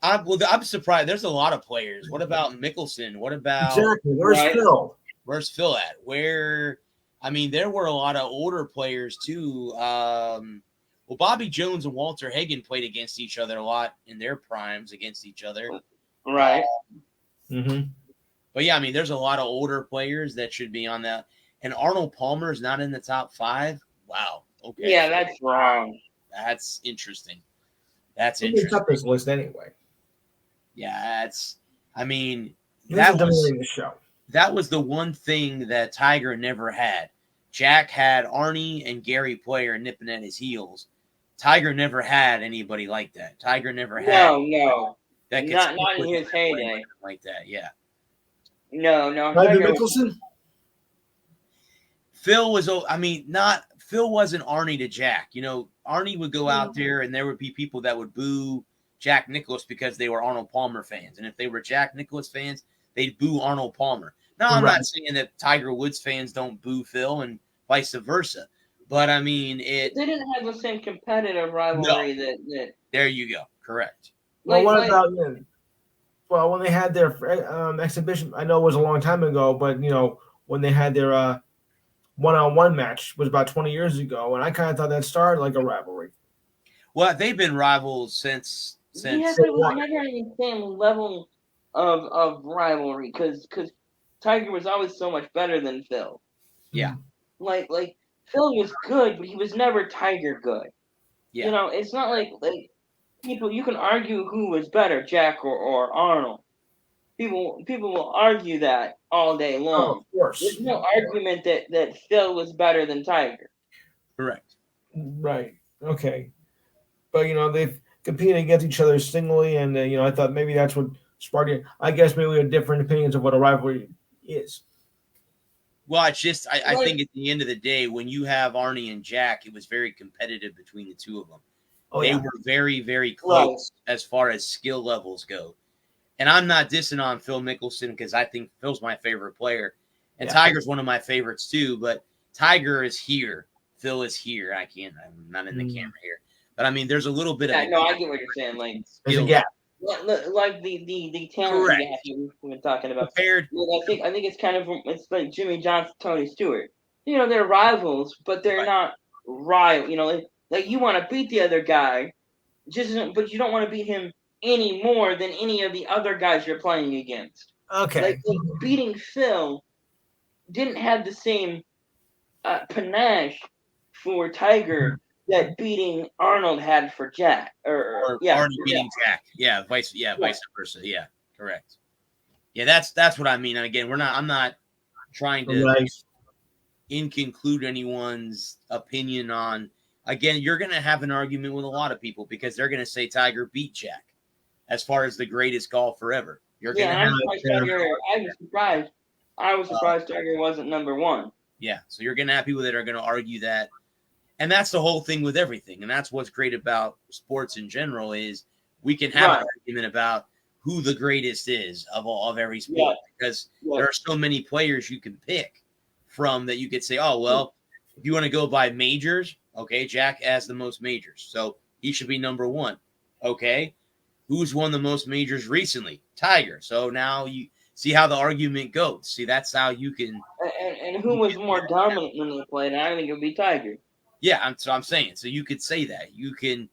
I'm surprised. There's a lot of players. What about Mickelson? What about Exactly. Where's Right. Phil? where's Phil at? I mean, there were a lot of older players too. Well, Bobby Jones and Walter Hagen played against each other a lot in their primes against each other. Right. Mm-hmm. But yeah, I mean, there's a lot of older players that should be on that. And Arnold Palmer is not in the top 5. Wow. Okay. Yeah, that's wrong. That's interesting. That's Who makes interesting. up this list anyway? Yeah, I mean, This that is dominating the show. that was the one thing that Tiger never had. Jack had Arnie and Gary Player nipping at his heels. Tiger never had anybody like that. Tiger never had No. that could Not stick in with his him and play heyday. like that. Yeah. No. Bobby Tiger- Mickelson? Phil wasn't Arnie to Jack. You know, Arnie would go out there and there would be people that would boo Jack Nicklaus because they were Arnold Palmer fans. And if they were Jack Nicklaus fans, they'd boo Arnold Palmer. Now, I'm Right. not saying that Tiger Woods fans don't boo Phil and vice versa. But, I mean, They didn't have the same competitive rivalry that there you go. Correct. Well, like, what like- about well, when they had their exhibition? I know it was a long time ago, but when they had their one-on-one match was about 20 years ago, and I kind of thought that started like a rivalry. Well, they've been rivals since. Yeah, but it was never on the same level of rivalry because Tiger was always so much better than Phil. Yeah. Like Phil was good, but he was never Tiger good. Yeah. You know, it's not like people you can argue who was better, Jack or Arnold. People will argue that all day Oh, long. of course. There's no argument that Phil was better than Tiger. Correct. Right. Okay. But they've competed against each other singly, and I thought maybe that's what sparked it. I guess maybe we have different opinions of what a rivalry is. Well, it's just I think at the end of the day, when you have Arnie and Jack, it was very competitive between the two of them. Oh, They yeah. were very, very close as far as skill levels go. And I'm not dissing on Phil Mickelson because I think Phil's my favorite player. And Yeah. Tiger's one of my favorites too. But Tiger is here. Phil is here. I'm not in the camera here. But I mean, there's a little bit of Yeah, no, I get what you're saying. Like There's a skill gap. like the talent Correct. gap we've been talking about. compared. Well, I think it's kind of it's like Jimmy Johnson, Tony Stewart. They're rivals, but they're Right. not rival. Like you want to beat the other guy, but you don't want to beat him any more than any of the other guys you're playing against. Okay. Like beating Phil didn't have the same panache for Tiger that beating Arnold had for Jack. Or Yeah, Arnie beating Jack. Yeah, vice versa. Yeah, correct. Yeah, that's what I mean. And again, I'm not trying to Nice. include anyone's opinion on again, you're going to have an argument with a lot of people because they're going to say Tiger beat Jack as far as the greatest golfer ever. You're going to Yeah, have I was surprised Tiger wasn't number one. Yeah, so you're going to have people that are going to argue that. And that's the whole thing with everything. And that's what's great about sports in general is we can have an argument about who the greatest is of every sport because there are so many players you can pick from that you could say, oh, well, if you want to go by majors, okay, Jack has the most majors. So he should be number one. Okay, who's won the most majors recently? Tiger. So now you see how the argument goes. See, that's how you can. And who was more dominant when they played? And I think it would be Tiger. Yeah, I'm saying. So you could say that. You can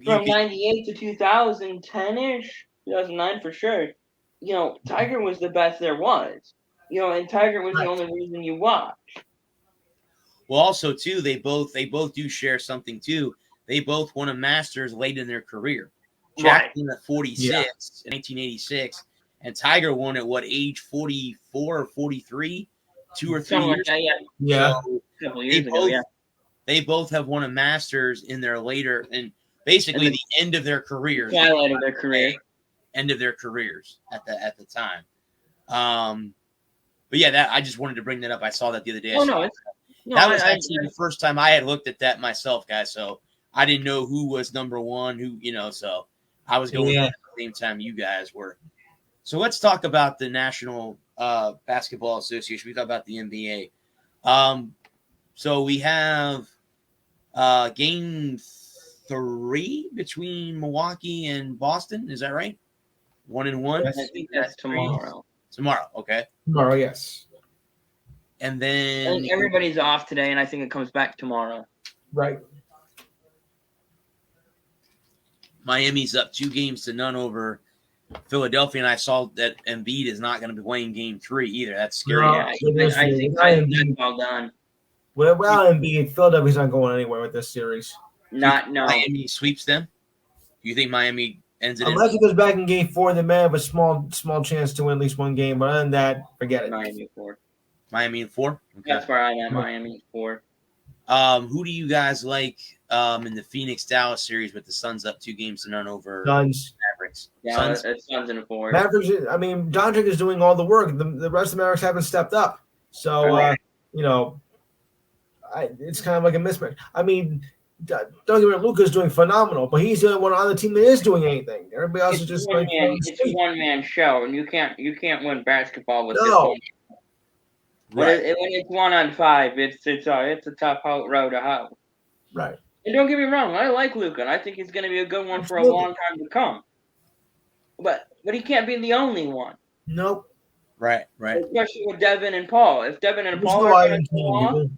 From 98 to 2010-ish, 2009 for sure. You know, Tiger was the best there was. You know, and Tiger was the only reason you watch. Well, also too, they both do share something too. They both won a Masters late in their career. Jack won at 46 in 1986, and Tiger won at what age? 44 or 43, 2 or 3 Something years. like that, Yeah. So, a couple of years ago, They both have won a Masters in their later and basically the end of their careers. Twilight of their career. End of their careers at the time. But yeah, that I just wanted to bring that up. I saw that the other day. That was actually the first time I had looked at that myself, guys. So I didn't know who was number one, so I was going at the same time you guys were. So let's talk about the National Basketball Association. We talk about the NBA. So we have game 3 between Milwaukee and Boston. Is that right? 1-1. I think that's tomorrow. Tomorrow, okay. Tomorrow, yes. And then And everybody's off today, and I think it comes back tomorrow. Right. Miami's up 2-0 over Philadelphia, and I saw that Embiid is not going to be playing game 3 either. That's scary. No. Yeah, I think that's all done. Well, Embiid, Philadelphia's not going anywhere with this series. No. Miami sweeps them. Do you think Miami ends it? Unless it goes back in game 4, they may have a small chance to win at least one game. But other than that, forget it. Miami 4. Miami in 4. Okay. That's where I am. Miami 4. Who do you guys like in the Phoenix-Dallas series with the Suns up 2-0 over Suns. Mavericks? Yeah, Suns? it's Suns in a 4. Mavericks. I mean, Doncic is doing all the work. The rest of the Mavericks haven't stepped up. So it's kind of like a mismatch. I mean, don't get me wrong, Luka's doing phenomenal, but he's the only one on the team that is doing anything. Everybody else is just like it's a one-man show, and you can't win basketball with No. this one. Right. When it's 1-on-5, it's a tough road to hoe. Right. And don't get me wrong, I like Luka, and I think he's going to be a good one for a long time to come. But he can't be the only one. Nope. Right. Especially with Devin and Paul. If Devin and Paul are going to go off,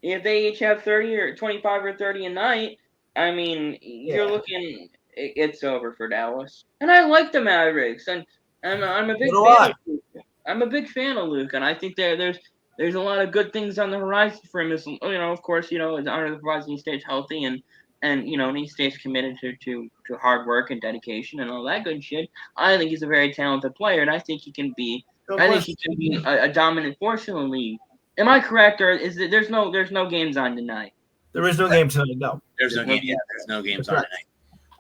if they each have 30 or 25 or 30 a night, I mean, you're looking, it's over for Dallas. And I like the Mavericks, and I'm a big fan of Luka. I'm a big fan of Luka, and I think there's a lot of good things on the horizon for him. Of course, it's under the horizon he stays healthy and he stays committed to hard work and dedication and all that good shit. I think he's a very talented player, and I think he can be a dominant force in the league. Am I correct, or is it there's no games on tonight? There is no game tonight. No, there's no game. Yeah, there's no games on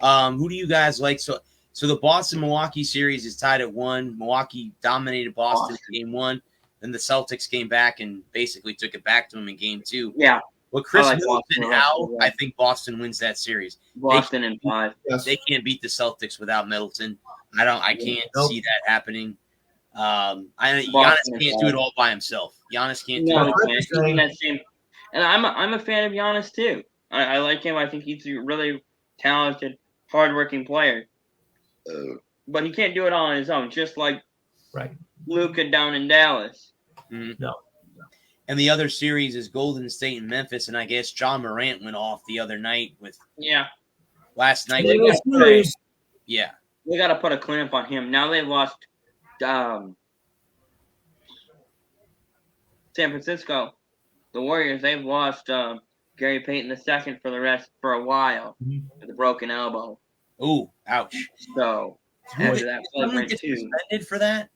tonight. Who do you guys like? So the Boston-Milwaukee series is tied at 1. Milwaukee dominated Boston in game 1. Then the Celtics came back and basically took it back to them in game 2. Yeah. Well, Chris Middleton out, I think Boston wins that series. Boston in 5. Yes. They can't beat the Celtics without Middleton. I can't see that happening. Giannis can't do it all by himself. Giannis can't do it. And I'm a fan of Giannis too. I like him. I think he's a really talented, hardworking player. But he can't do it all on his own, just like Luka down in Dallas. Mm-hmm. No. And the other series is Golden State and Memphis, and I guess John Morant went off the other night last night. They got to put a clamp on him. Now they've lost San Francisco. The Warriors, they've lost Gary Payton II for a while with a broken elbow. Oh, ouch. So after that, get suspended for that?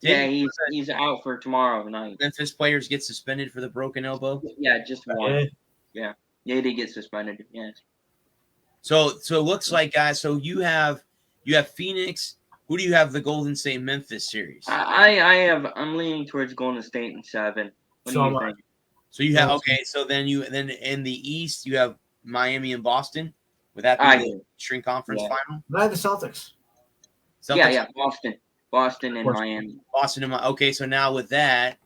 Yeah, he's out for tomorrow night. Memphis players get suspended for the broken elbow? Yeah, just one. Yeah. Yeah, he did get suspended. Yes. So it looks like, guys. So you have Phoenix. Who do you have the Golden State Memphis series? I'm leaning towards Golden State in 7. What So do am you I. think? So you have So then in the East you have Miami and Boston. Would that be I the agree. Eastern Conference Yeah. final? I have the Celtics. Celtics? Yeah, Boston and Miami. Boston and okay. So now with that,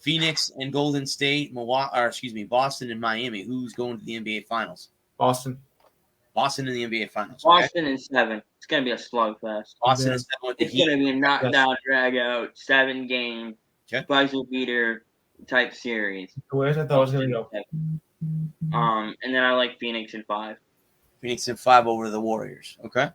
Phoenix and Golden State, Boston and Miami. Who's going to the NBA Finals? Boston. Boston in the NBA Finals. Okay? Boston in 7. It's gonna be a slugfest. Boston Yeah. is 7 with the It's Heat. gonna be a knockdown, drag out, 7-game, Okay. buzzer beater type series. Where's I thought I was gonna go. And then I like Phoenix in 5. Phoenix in 5 over the Warriors. Okay,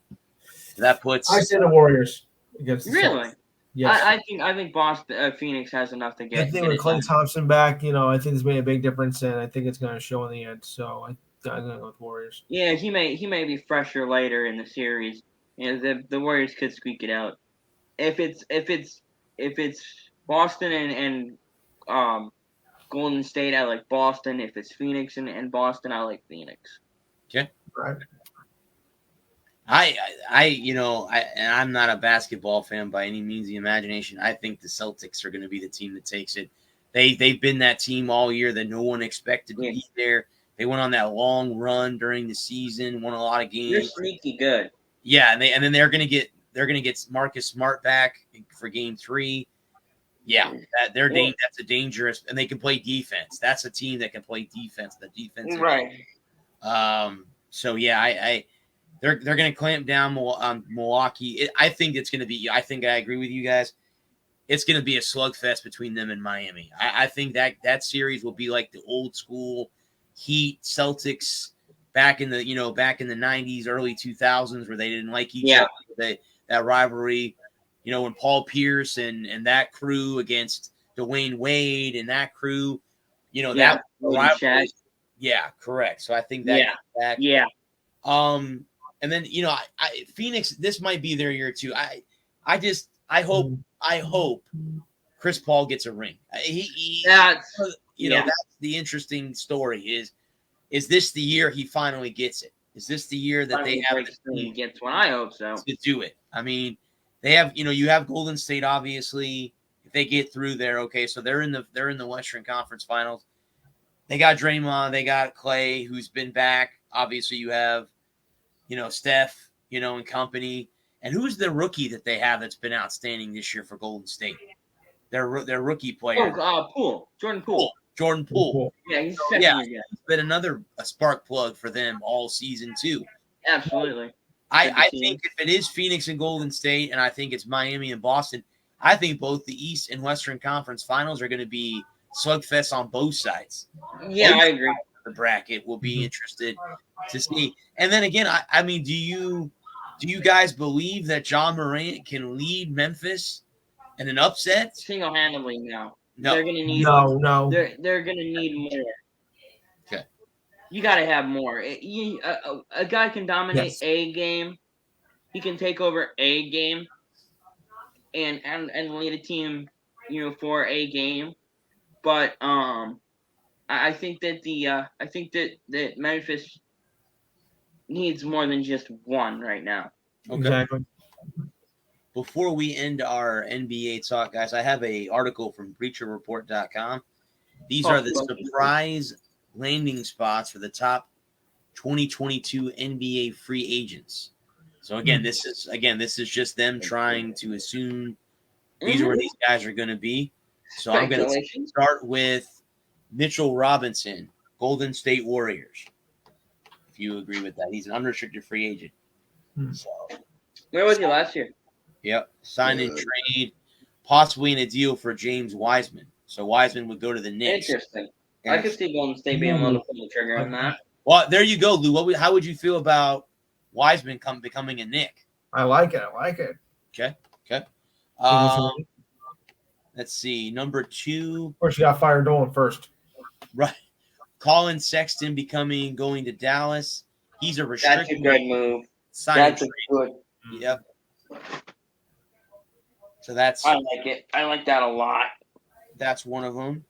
that puts. I say the Warriors against the Really? Celtics. Yes. I think Boston Phoenix has enough to I get. think with Klay Thompson back, I think it's made a big difference, and I think it's going to show in the end. So I'm going to go with Warriors. Yeah, he may be fresher later in the series. The Warriors could squeak it out. If it's Boston and Golden State, I like Boston. If it's Phoenix and Boston, I like Phoenix. Okay. Right. I'm not a basketball fan by any means of the imagination. I think the Celtics are going to be the team that takes it. They've been that team all year that no one expected to be there. They went on that long run during the season, won a lot of games. They're sneaky good. Yeah, and then they're going to get Marcus Smart back for Game 3. Yeah, that's a dangerous, and they can play defense. That's a team that can play defense. The defense, right? So yeah, they're going to clamp down on Milwaukee. I think it's going to be. I think I agree with you guys. It's going to be a slugfest between them and Miami. I think that series will be like the old school Heat Celtics back in the 90s, early 2000s, where they didn't like each other. That rivalry. When Paul Pierce and that crew against Dwayne Wade and that crew, that rivalry. Yeah, correct. So I think that back. Yeah. And then Phoenix. This might be their year too. I hope Chris Paul gets a ring. That's the interesting story. Is this the year he finally gets it? Is this the year that they have he gets one? I hope so. To do it. I mean, they have you have Golden State obviously. If they get through there, okay, so they're in the Western Conference Finals. They got Draymond, they got Klay, who's been back. Obviously, you have Steph, and company. And who's the rookie that they have that's been outstanding this year for Golden State? Their rookie player. Jordan Poole. Jordan Poole. Yeah, he's He's been a spark plug for them all season too. Absolutely. I think if it is Phoenix and Golden State, and I think it's Miami and Boston, I think both the East and Western Conference Finals are going to be slugfest on both sides. Yeah, I agree. The bracket will be interested to see. And then again, I mean, do you guys believe that John Morant can lead Memphis in an upset? Single-handedly, no. No. They're gonna need no. They're gonna need more. Okay. You gotta have more. A guy can dominate a game. He can take over a game and lead a team, for a game. But I think that Memphis needs more than just one right now. Okay. Exactly. Before we end our NBA talk, guys, I have an article from BleacherReport.com. These are the surprise landing spots for the top 2022 NBA free agents. So again, this is just them trying to assume these are where these guys are going to be. So I'm going to start with Mitchell Robinson, Golden State Warriors. If you agree with that, he's an unrestricted free agent. So, where was he last year? Yep, signed in trade, possibly in a deal for James Wiseman. So Wiseman would go to the Knicks. Interesting. I could see Golden State being able to pull the trigger on that. Well, there you go, Lou. How would you feel about Wiseman becoming a Knick? I like it. Okay. Let's see. Number 2. Of course, you got Fire Dolan first. Right. Colin Sexton going to Dallas. He's a restricted. That's a good move. That's a good. Yep. So I like it. I like that a lot. That's one of them.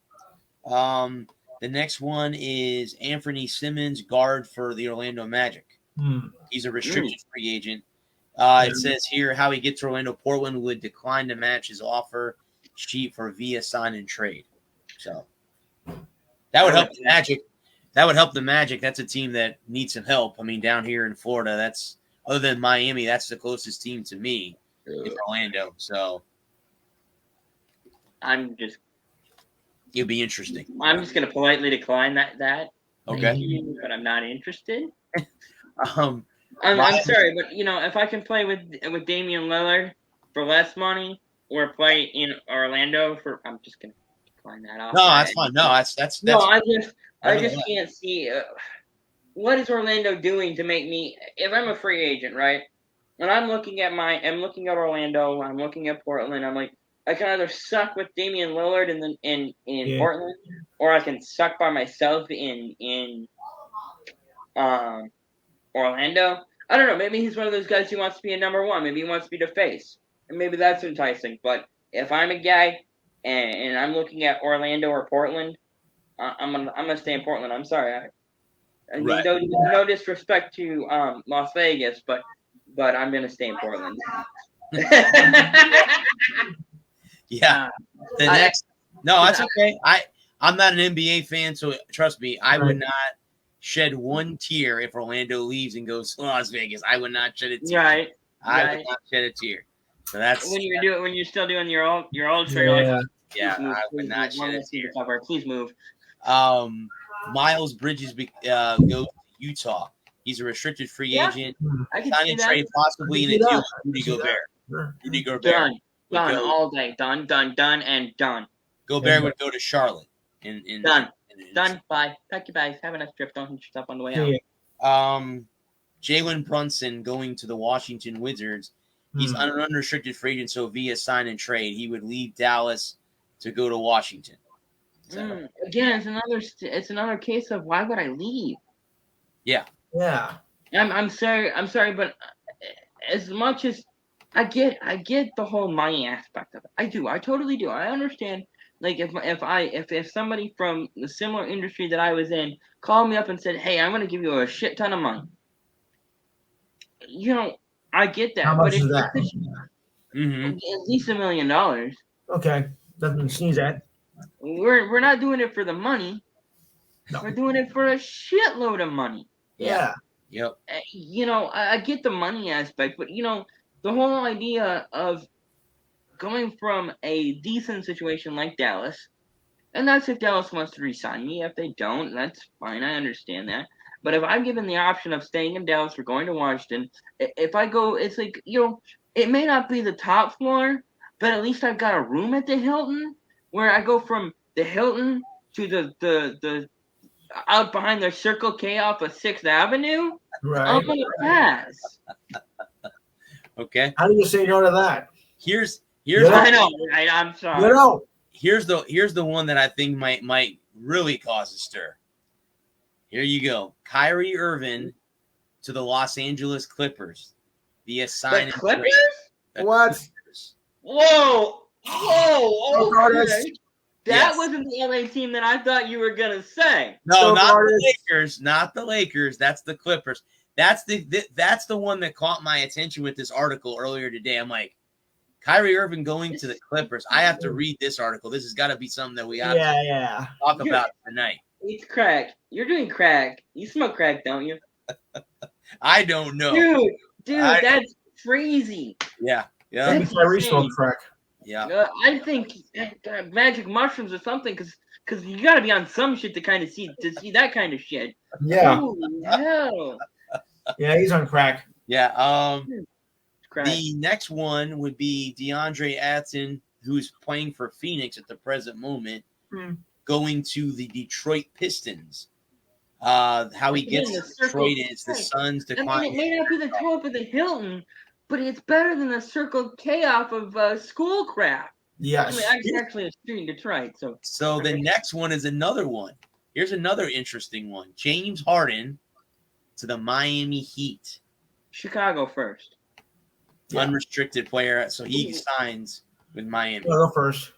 The next one is Anthony Simmons, guard for the Orlando Magic. He's a restricted free agent. It says here how he gets to Orlando. Portland would decline to match his offer sheet for via sign and trade. So that would help the Magic. That would help the Magic. That's a team that needs some help. I mean, down here in Florida, that's other than Miami, that's the closest team to me is Orlando. So it'd be interesting. I'm just gonna politely decline that. Okay. But I'm not interested. Um, I'm sorry, but if I can play with Damian Lillard for less money or play in Orlando I'm just gonna decline that off. No, that's fine. No, that's no. I just can't see what is Orlando doing to make me. If I'm a free agent, right? When I'm looking at Orlando, I'm looking at Portland. I'm like, I can either suck with Damian Lillard in Portland, or I can suck by myself in Orlando. I don't know. Maybe he's one of those guys who wants to be a number one. Maybe he wants to be the face, and maybe that's enticing. But if I'm a guy and I'm looking at Orlando or Portland, I'm gonna stay in Portland. I'm sorry. Right. No disrespect to Las Vegas, but I'm gonna stay in Portland. Yeah. That's okay. I'm not an NBA fan, so trust me, I would not shed one tear if Orlando leaves and goes to Las Vegas. I would not shed a tear. Right. I would not shed a tear. So that's when you're still doing your old trade. Yeah, I would not shed a tear. Please move. Miles Bridges goes to Utah. He's a restricted free agent. I can Sign and trade possibly in a deal with Rudy Gobert. Rudy Gobert. Done all day. Done, and done. Gobert would go to Charlotte. Done. Bye. Pack your bags. Have a nice trip. Don't hit yourself on the way out. Jalen Brunson going to the Washington Wizards. He's an unrestricted free agent, so via sign and trade, he would leave Dallas to go to Washington. So. Again, it's another case of why would I leave? Yeah. I'm sorry, but as much as I get the whole money aspect of it. I do. I totally do. I understand. Like if somebody from the similar industry that I was in called me up and said, "Hey, I'm going to give you a shit ton of money," I get that. How much is that? At least $1 million. Okay, nothing to sneeze at. We're not doing it for the money. No. We're doing it for a shitload of money. Yeah. Yep. I get the money aspect, but the whole idea of going from a decent situation like Dallas, and that's if Dallas wants to re-sign me. If they don't, that's fine. I understand that. But if I'm given the option of staying in Dallas or going to Washington, if I go, it's like, it may not be the top floor, but at least I've got a room at the Hilton where I go from the Hilton to the out behind the Circle K off of 6th Avenue. Right. I'm going to pass. Okay. How do you say no to that? Here's I know, right? I'm sorry. Here's the one that I think might really cause a stir. Here you go. Kyrie Irving to the Los Angeles Clippers via sign. The Clippers? What? Clippers. Whoa. Okay. That Yes. wasn't the LA team that I thought you were gonna say. No, not the Lakers. Not the Lakers. That's the Clippers. That's the one that caught my attention with this article earlier today. I'm like, Kyrie Irving going to the Clippers. I have to read this article. This has got to be something that we have to talk about tonight. It's crack. You're doing crack. You smoke crack, don't you? I don't know. Dude, that's crazy. Yeah. That's Kyrie smoked crack. Yeah. I think magic mushrooms or something, because you got to be on some shit to kind of see that kind of shit. Yeah. Holy hell. Yeah, he's on crack. Yeah. Crack. The next one would be DeAndre Ayton, who's playing for Phoenix at the present moment, going to the Detroit Pistons. How he gets to Detroit is the Suns decline. I mean, it may not be the top of the Hilton, but it's better than the Circle K off of Schoolcraft. Yes. I mean, actually, it's in Detroit. So the next one is another one. Here's another interesting one. James Harden to the Miami Heat. Chicago first. Unrestricted player, so he signs with Miami. I'll go first.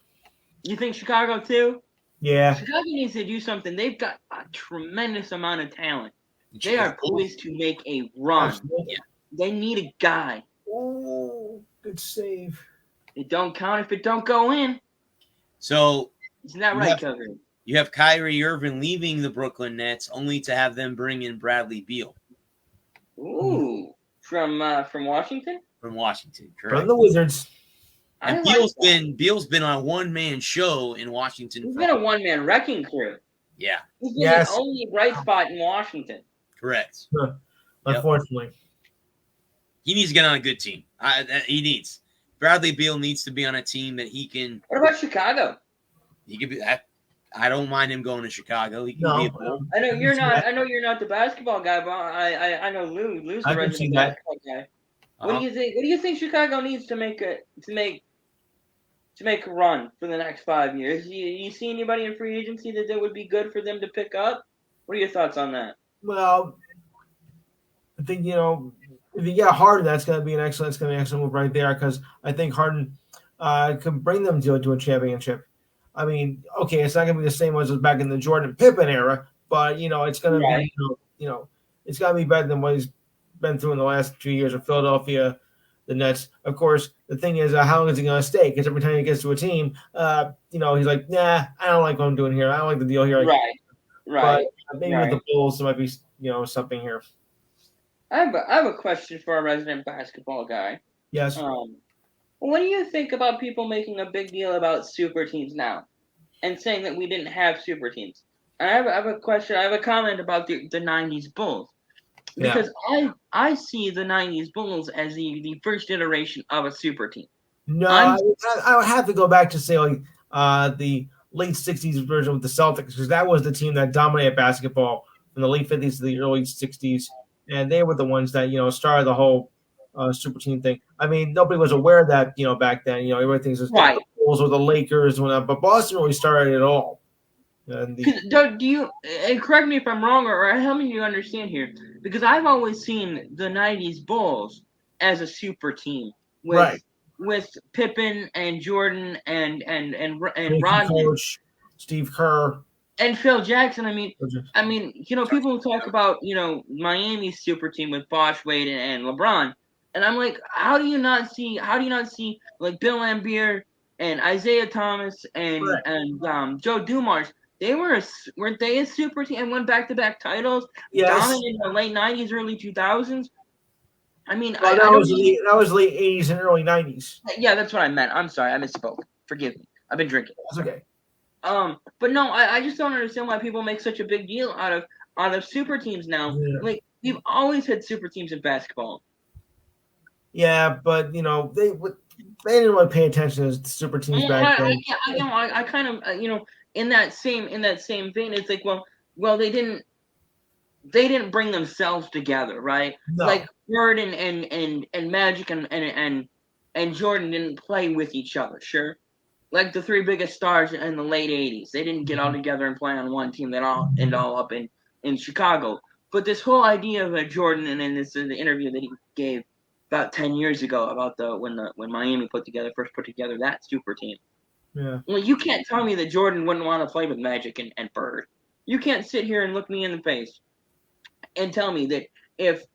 You think Chicago too? Yeah. Chicago needs to do something. They've got a tremendous amount of talent. In They are Chicago. poised to make a run. Absolutely. Yeah. They need a guy. Oh, good save. It don't count if it don't go in. So Isn't that You right, have- Kevin? you have Kyrie Irving leaving the Brooklyn Nets, only to have them bring in Bradley Beal Ooh, from Washington. from Washington. From Correct. the Wizards. I And like Beal's that. been on a one-man show in Washington. He's been a one-man wrecking crew. Yeah, He's been Yes. the only bright spot in Washington. correct. Unfortunately. He needs to get on a good team. He needs. Bradley Beal needs to be on a team that he can. What about Chicago? He could be. I don't mind him going to Chicago. He can No. be a Bull. I know you're not. I know you're not the basketball guy, but I know Lou's the I can see resident that. basketball guy. Uh-huh. What do you think? What do you think Chicago needs to make a run for the next 5 years? You see anybody in free agency that would be good for them to pick up? What are your thoughts on that? Well, I think, if you get Harden, that's going to be an excellent move right there, because I think Harden can bring them to a championship. I mean, okay, it's not going to be the same as back in the Jordan Pippen era, but it's going to Right. be, it's got to be better than what he's been through in the last 2 years of Philadelphia, the Nets. Of course, the thing is, how long is he going to stay? Because every time he gets to a team, he's like, nah, I don't like what I'm doing here. I don't like the deal here. Right. But maybe Right. with the Bulls, there might be, something here. I have a question for our resident basketball guy. Yes. What do you think about people making a big deal about super teams now, and saying that we didn't have super teams? I have a question. I have a comment about the '90s Bulls, because I see the '90s Bulls as the first iteration of a super team. No, I'm- I would have to go back to say the late '60s version with the Celtics, because that was the team that dominated basketball from the late '50s to the early '60s, and they were the ones that started the whole super team thing. I mean, nobody was aware of that back then. Everybody thinks it's Right. the Bulls or the Lakers, but Boston really started it all. And Do you, and correct me if I'm wrong, or help me to understand here, because I've always seen the '90s Bulls as a super team with Right. with Pippen and Jordan and Mickey Rodman Coach, Steve Kerr. and Phil Jackson. I mean, people talk about Miami's super team with Bosh, Wade, and LeBron, and I'm like, how do you not see like Bill Laimbeer and Isaiah Thomas and Right. Joe Dumars? Weren't they a super team and won back-to-back titles? Yes. Dominated in the late '90s, early 2000s. I mean, Well, that was late '80s and early '90s. yeah, that's what I meant. I'm sorry, I misspoke. Forgive me. I've been drinking. That's okay. But no, I just don't understand why people make such a big deal out of super teams now. Yeah. Like, we've always had super teams in basketball. Yeah, but they didn't really pay attention to the super teams back then. I kind of in that same vein, it's like, well, they didn't bring themselves together, right? No. Like Bird and Magic and Jordan didn't play with each other, sure. Like the three biggest stars in the late '80s, they didn't get all together and play on one team. They all end up in Chicago. But this whole idea of a Jordan, and then the interview that he gave about 10 years ago about when Miami first put together that super team. Yeah. Well, you can't tell me that Jordan wouldn't want to play with Magic and Bird. You can't sit here and look me in the face and tell me that if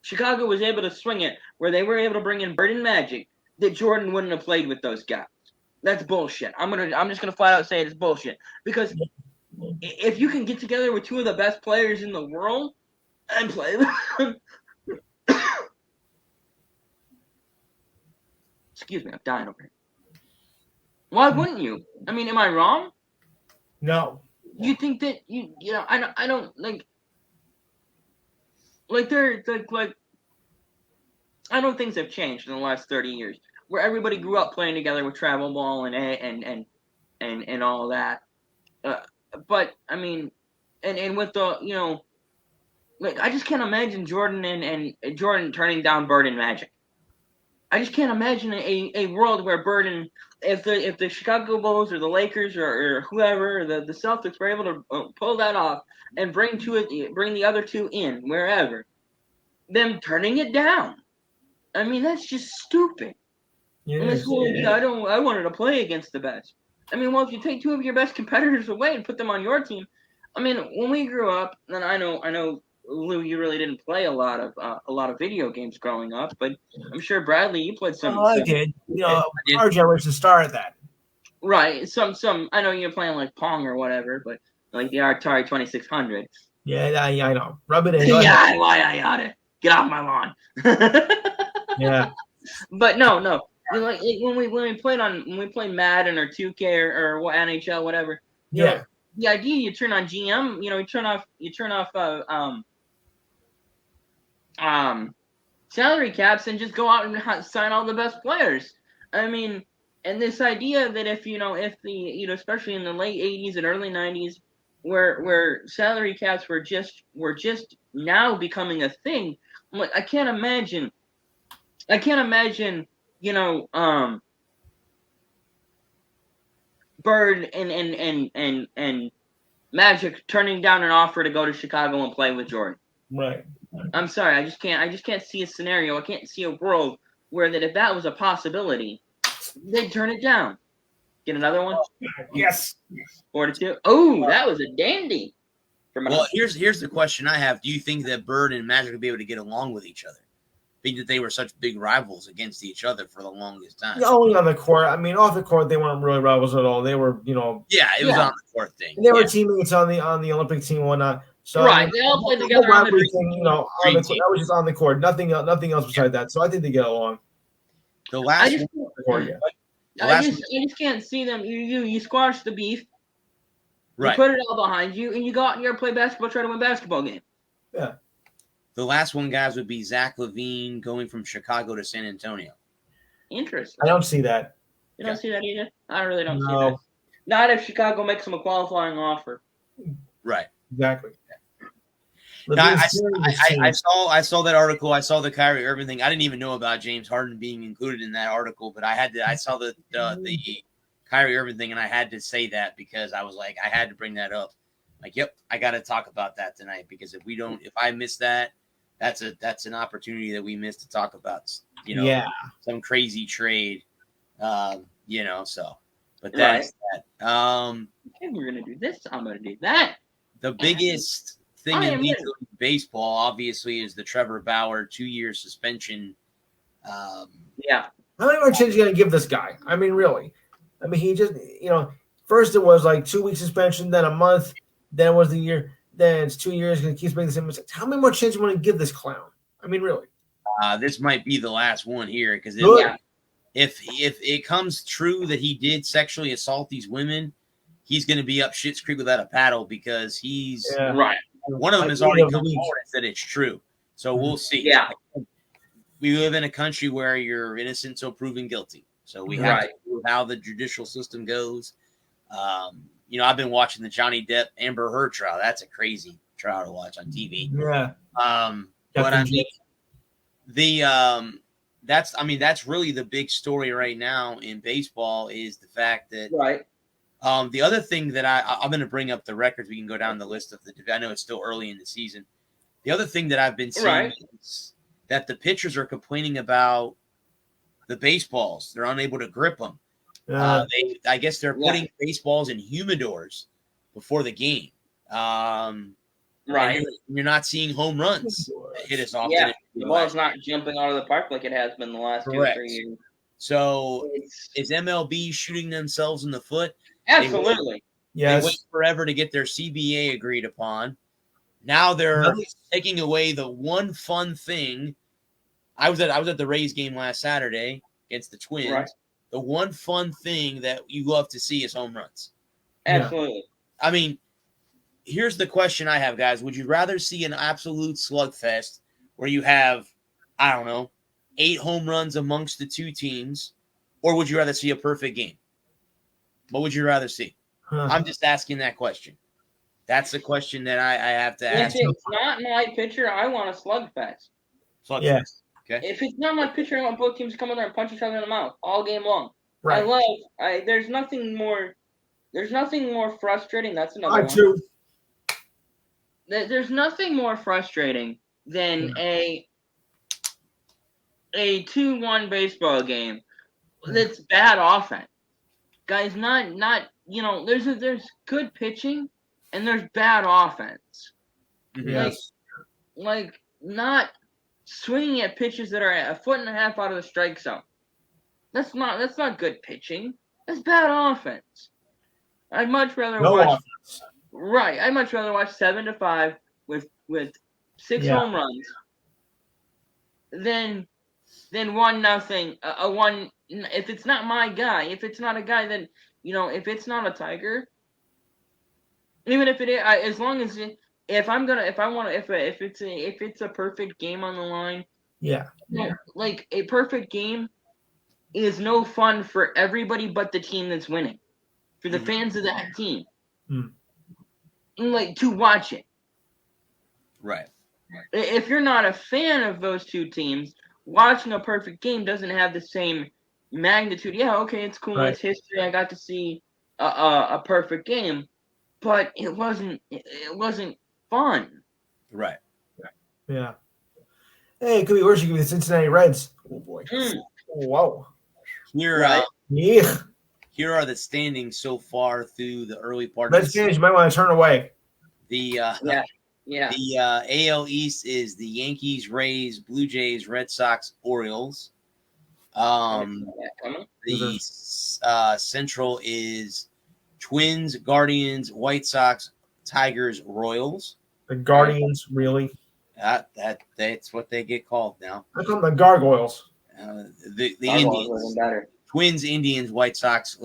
Chicago was able to swing it where they were able to bring in Bird and Magic, that Jordan wouldn't have played with those guys. That's bullshit. I'm just gonna flat out say it's bullshit, because if you can get together with two of the best players in the world and play with them, excuse me, I'm dying over here. Why wouldn't you? I mean, am I wrong? No. You think that I don't like they're like I don't think things have changed in the last 30 years, where everybody grew up playing together with travel ball and all that. But I mean, and with the like, I just can't imagine Jordan and Jordan turning down Bird and Magic. I just can't imagine a world where Bird and if the Chicago Bulls or the Lakers or whoever, or the Celtics were able to pull that off and bring the other two in wherever, them turning it down. I mean, that's just stupid. Yeah. And this whole, I wanted to play against the best. I mean, well, if you take two of your best competitors away and put them on your team, I mean, when we grew up, and I know, Lou, you really didn't play a lot of video games growing up, but I'm sure Bradley, you played some. Oh, I did. I did. Our generation started that. Right. Some. I know you're playing like Pong or whatever, but like the Atari 2600. Yeah, I know. Rub it in. Go ahead. Yeah, why I got it. Get off my lawn. Yeah. But no. Like when we played Madden or 2K or what NHL whatever. You know, the idea you turn on GM, you turn off salary caps and just go out and sign all the best players. I mean, and this idea that if the especially in the late 80s and early 90s where salary caps were just now becoming a thing, I'm like, I can't imagine Bird and Magic turning down an offer to go to Chicago and play with Jordan. Right. I'm sorry, I just can't see a scenario. I can't see a world where that if that was a possibility, they'd turn it down. Get another one? Yes. 4-2. Oh, that was a dandy. Well, here's the question I have. Do you think that Bird and Magic would be able to get along with each other? Think that they were such big rivals against each other for the longest time? Yeah, only on the court. I mean, off the court, they weren't really rivals at all. They were, Yeah, it was on the court thing. They were teammates on the Olympic team and whatnot. So right, they all played together on the rivalry thing, on the court, that was just on the court. Nothing else beside that. So I think they get along. The last I just can't see them. You squash the beef. Right. You put it all behind you, and you go out and you play basketball, try to win a basketball game. Yeah. The last one, guys, would be Zach LaVine going from Chicago to San Antonio. Interesting. I don't see that. You don't see that either? I really don't see No. that. Not if Chicago makes them a qualifying offer. Right. Exactly. Now, I saw that article. I saw the Kyrie Irving thing. I didn't even know about James Harden being included in that article, but I saw the Kyrie Irving thing, and I had to say that because I was like, I had to bring that up. Like, yep, I got to talk about that tonight because if I miss that, that's an opportunity that we missed to talk about. Some crazy trade. So, but that's that. Okay, we're gonna do this. I'm gonna do that. The biggest thing in Major League Baseball, obviously, is the Trevor Bauer 2-year suspension. Yeah. How many more chances are you going to give this guy? I mean, really. I mean, he just, first it was like 2 week suspension, then a month, then it was the year, then it's 2 years, and he keeps making the same mistakes. How many more chances do you want to give this clown? I mean, really. This might be the last one here because if it comes true that he did sexually assault these women, he's going to be up Schitt's Creek without a paddle because he's right. One of them has already come forward and said it's true. So we'll see. Yeah. We live in a country where you're innocent until proven guilty. So we have to see how the judicial system goes. I've been watching the Johnny Depp Amber Heard trial. That's a crazy trial to watch on TV. Yeah. But I mean, that's really the big story right now in baseball is the fact that the other thing that I'm going to bring up the records. We can go down the list of I know it's still early in the season. The other thing that I've been seeing is that the pitchers are complaining about the baseballs. They're unable to grip them. I guess they're putting baseballs in humidors before the game. Right. You're not seeing home runs hit as often. Yeah, the ball's not jumping out of the park like it has been the last 2 or 3 years. So is MLB shooting themselves in the foot? Absolutely. They wait forever to get their CBA agreed upon. Now they're taking away the one fun thing. I was at the Rays game last Saturday against the Twins. Right. The one fun thing that you love to see is home runs. Absolutely. I mean, here's the question I have, guys. Would you rather see an absolute slugfest where you have, 8 home runs amongst the two teams, or would you rather see a perfect game? What would you rather see? I'm just asking that question. That's the question that I have to ask. If it's not my pitcher, I want a slugfest. Slugfest. Okay. If it's not my pitcher, I want both teams to come in there and punch each other in the mouth all game long. Right. There's nothing more frustrating. That's another one. Too. There's nothing more frustrating than a 2-1 baseball game that's bad offense. guys, not there's good pitching and there's bad offense. Yes. Like not swinging at pitches that are a foot and a half out of the strike zone. That's not good pitching. That's bad offense. I'd much rather No watch. offense. Right, I'd much rather watch 7-5 with 6 Yeah. home runs than 1-0. A one. If it's not my guy, if it's not a guy that if it's not a Tiger, even if it is, as long as if it's a perfect game on the line, Yeah. like a perfect game is no fun for everybody but the team that's winning, for the fans of that team, like to watch it. Right. If you're not a fan of those two teams, watching a perfect game doesn't have the same magnitude. Yeah, okay, it's cool. Right. It's history. I got to see a perfect game, but it wasn't fun. Right. Yeah. Hey, it could be worse. You could be the Cincinnati Reds. Oh boy. Whoa. Here, Right. Yeah. here are the standings so far through the early part of Reds the season. fans, you might want to turn away. The Yeah. The AL East is the Yankees, Rays, Blue Jays, Red Sox, Orioles. The Central is Twins, Guardians, White Sox, Tigers, Royals. The Guardians, really? That's what they get called now. How come the Gargoyles? The Indians, better. Twins, Indians, White Sox,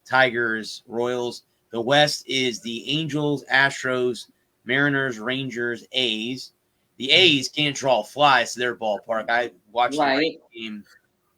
Tigers, Royals. The West is the Angels, Astros, Mariners, Rangers, A's. The A's can't draw flies to their ballpark. I watched the Rays game.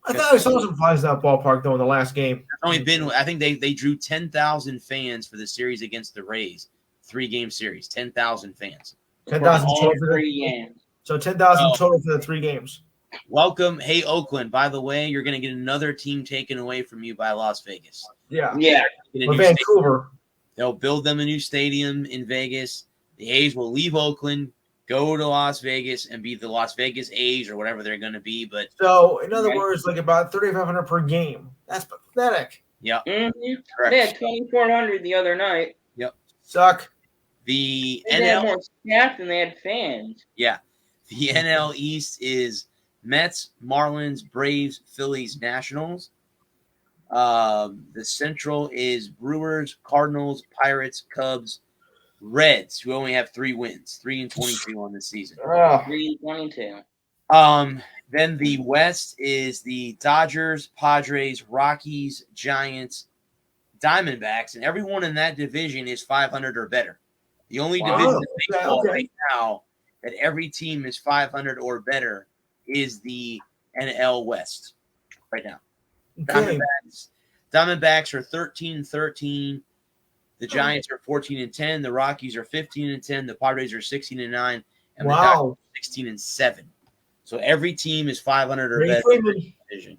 I thought I saw some flies in that ballpark, though, in the last game. It's only been, I think they drew 10,000 fans for the series against the Rays. 3-game series, 10,000 fans. 10,000 total for the 3 games. So 10,000 total for the 3 games. Welcome. Hey, Oakland, by the way, you're going to get another team taken away from you by Las Vegas. Yeah. Yeah. Get a Or new Vancouver. They'll build them a new stadium in Vegas. The A's will leave Oakland, go to Las Vegas, and be the Las Vegas A's or whatever they're going to be. But So, in other words, like about 3,500 per game. That's pathetic. yeah, Mm-hmm. correct. They had 2,400 the other night. Suck. The They had NL, more staff than they had fans. yeah, the NL East is Mets, Marlins, Braves, Phillies, Nationals. The Central is Brewers, Cardinals, Pirates, Cubs, Reds, who only have 3 wins, 3-22 on this season. 322. Then the West is the Dodgers, Padres, Rockies, Giants, Diamondbacks, and everyone in that division is 500 or better. The only division in baseball right now that every team is 500 or better is the NL West right now. Okay. Diamondbacks are 13-13. The Giants are 14-10. The Rockies are 15-10. The Padres are 16-9. And the Dodgers are 16-7. So every team is 500 or better in the division.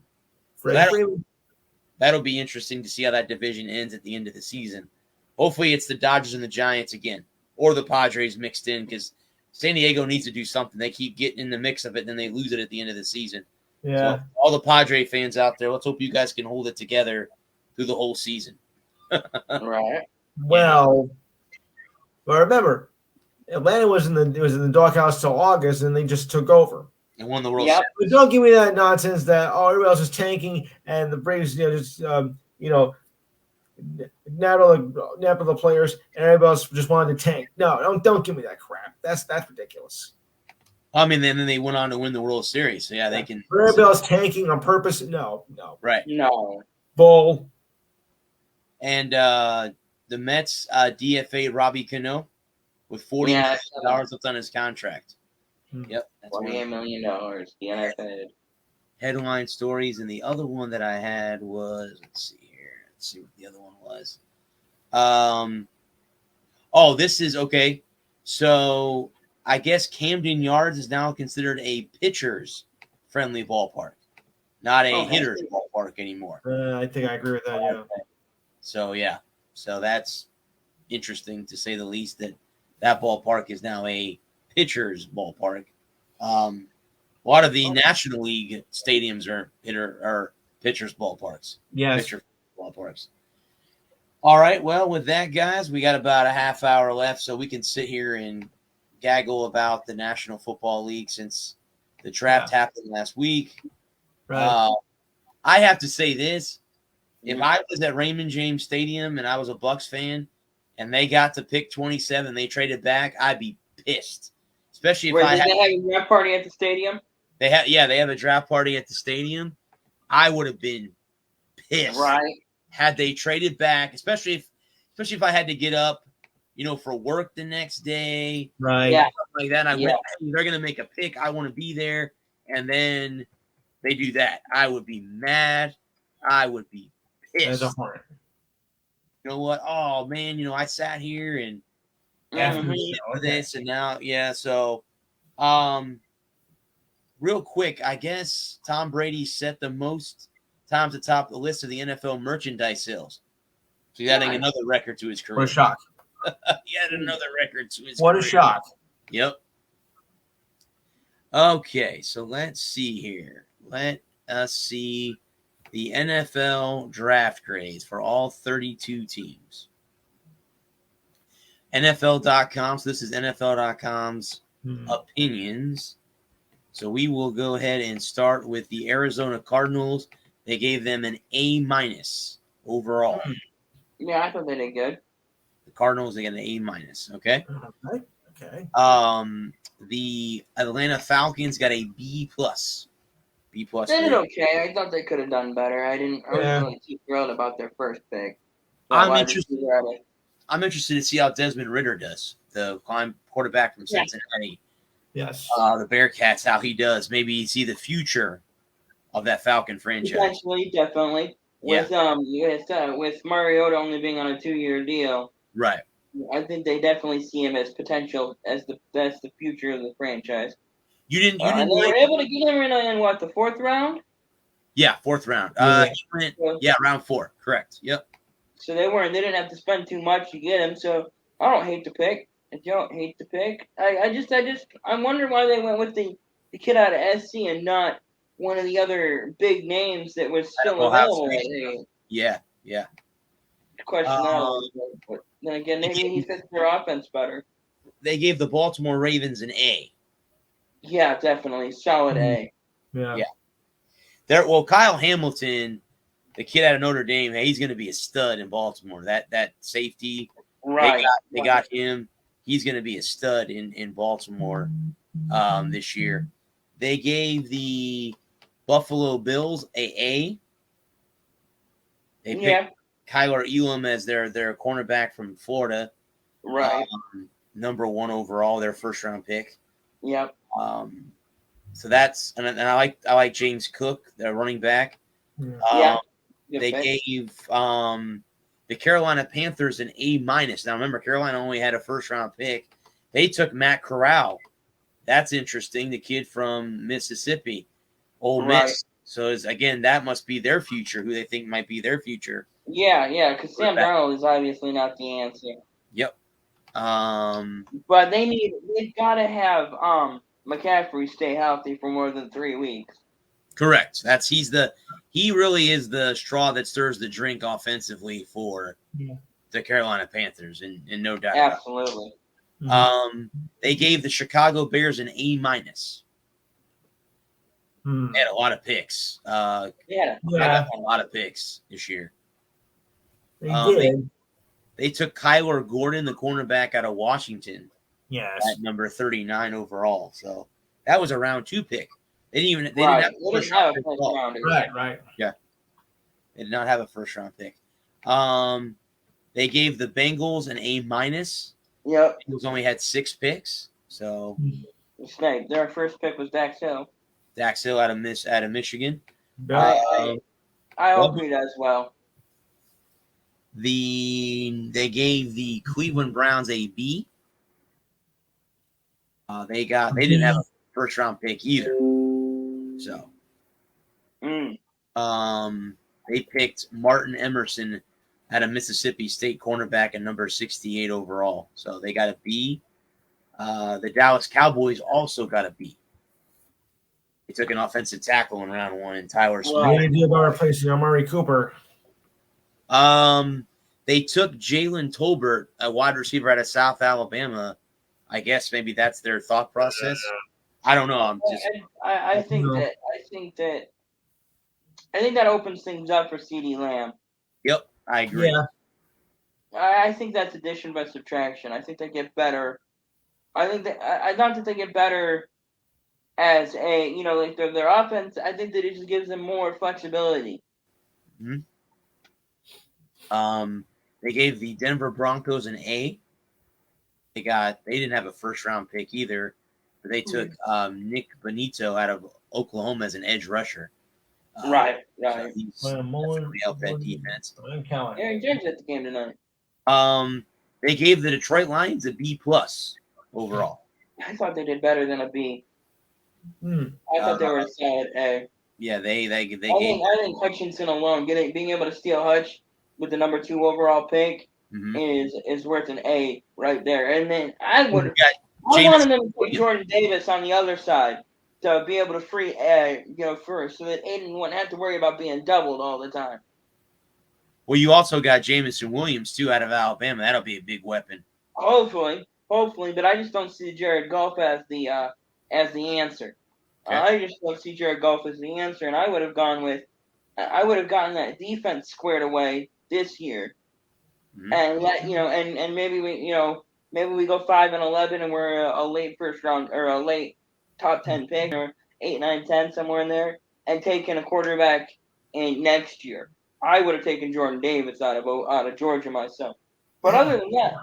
That'll be interesting to see how that division ends at the end of the season. Hopefully it's the Dodgers and the Giants again, or the Padres mixed in, because San Diego needs to do something. They keep getting in the mix of it, and then they lose it at the end of the season. Yeah. So all the Padre fans out there, let's hope you guys can hold it together through the whole season. Right. Well, but remember, Atlanta was in the doghouse till August, and they just took over. And won the World Yep. Series. But don't give me that nonsense that everybody else is tanking and the Braves, just nab the players and everybody else just wanted to tank. No, don't give me that crap. That's ridiculous. I mean, then they went on to win the World Series. So yeah, they can. Everybody else tanking on purpose. No. Right. No. Bull. And the Mets DFA Robbie Cano with $40 million left on his contract. Yep. That's $48 million. Yeah. Headline stories. And the other one that I had was, let's see what the other one was. This is okay. So I guess Camden Yards is now considered a pitcher's friendly ballpark, not a hitter's ballpark anymore. I think I agree with that. Yeah. So yeah, so that's interesting to say the least. That ballpark is now a pitcher's ballpark. A lot of the National League stadiums are pitchers' ballparks. Yes. ballparks. All right. Well, with that, guys, we got about a half hour left, so we can sit here and gaggle about the National Football League since the draft happened last week. Right. I have to say this. If I was at Raymond James Stadium and I was a Bucks fan and they got to pick 27, they traded back, I'd be pissed. Especially if Wait, did they have a draft party at the stadium? They have a draft party at the stadium. I would have been pissed. Right. Had they traded back, especially if I had to get up, for work the next day. Right. Yeah. Like that. They're gonna make a pick. I want to be there. And then they do that. I would be mad. I would be pissed. As a Hornet. You know what? Oh man, I sat here and Mhm. this and now, so real quick, I guess Tom Brady set the most times atop the list of the NFL merchandise sales. So he's adding another record to his career. What a shock. He added another record to his What career. a shock. Yep. Okay, so let's see here. Let us see the NFL draft grades for all 32 teams. NFL.com. So this is NFL.com's opinions. So we will go ahead and start with the Arizona Cardinals. They gave them an A- overall. Yeah, I thought they did good. The Cardinals, they get an A-. Okay. Okay. The Atlanta Falcons got a B+. B+. They did okay. I thought they could have done better. I wasn't really too thrilled about their first pick. I'm interested to see how Desmond Ridder does, the quarterback from Cincinnati. Yes. The Bearcats, how he does. Maybe see the future of that Falcon franchise. Potentially, definitely. With Mariota only being on a 2-year deal, Right. I think they definitely see him as potential that's the future of the franchise. You didn't and they were able to get him in what, the 4th round? Yeah, 4th round. Round 4. Correct. Yep. So they didn't have to spend too much to get him. So I don't hate the pick. I wonder why they went with the kid out of SC and not one of the other big names that was still available. Yeah. Question that a little bit. But then again, maybe he fits their offense better. They gave the Baltimore Ravens an A. Yeah, definitely. Solid A. Yeah. Kyle Hamilton, the kid out of Notre Dame, he's going to be a stud in Baltimore. That safety, right? They got him. He's going to be a stud in Baltimore this year. They gave the Buffalo Bills A. They picked Kyler Elam as their cornerback from Florida. Right. Number 1 overall, their first-round pick. Yep. So that's and I like James Cook, their running back. They gave the Carolina Panthers an A-. Now remember, Carolina only had a first-round pick. They took Matt Corral. That's interesting. The kid from Mississippi, Ole Miss. So again, that must be their future. Who they think might be their future. Yeah, because Sam Darnold is obviously not the answer. Yep. But they've got to have McCaffrey stay healthy for more than 3 weeks. Correct. He really is the straw that stirs the drink offensively for the Carolina Panthers, and no doubt. Absolutely. They gave the Chicago Bears an A-. They had a lot of picks. A lot of picks this year. They did. They took Kyler Gordon, the cornerback out of Washington. Yes. At number 39 overall. So that was a round 2 pick. They didn't have a first round pick. Right. Yeah. They did not have a first round pick. They gave the Bengals an A-. Yep. Bengals only had 6 picks. So their first pick was Dax Hill. Dax Hill out of Michigan. I hope he does well. They gave the Cleveland Browns a B. They didn't have a first round pick either. So they picked Martin Emerson out of Mississippi State, cornerback at number 68 overall. So they got a B. The Dallas Cowboys also got a B. They took an offensive tackle in round 1 in Tyler Smith. What do you do about replacing Amari Cooper? They took Jalen Tolbert, a wide receiver out of South Alabama. I guess maybe that's their thought process. I don't know. I think that opens things up for CeeDee Lamb. Yep, I agree. Yeah. I think that's addition by subtraction. I think they get better. I think that I not that they get better as a like their offense. I think that it just gives them more flexibility. Mm-hmm. They gave the Denver Broncos an A. They didn't have a first round pick either, but they took Nick Bonito out of Oklahoma as an edge rusher. Right. So he's definitely helped that defense. Aaron Judge at the game tonight. They gave the Detroit Lions a B+ overall. I thought they did better than a B. I thought they were a solid A. Yeah, they I think Hutchinson alone, being able to steal Hutch with the number 2 overall pick is worth an A right there. And then I wanted them to put Jordan Davis on the other side to be able to free first, so that Aiden wouldn't have to worry about being doubled all the time. Well, you also got Jameson Williams too out of Alabama. That'll be a big weapon. Hopefully, but I just don't see Jared Goff as the answer. Okay. I just don't see Jared Goff as the answer, and I would have gotten that defense squared away this year, and and maybe we go 5-11 and we're a late first round or a late top 10 pick or 8, 9, 10 somewhere in there, and taking a quarterback in next year. I would have taken Jordan Davis out of Georgia myself. But other than that,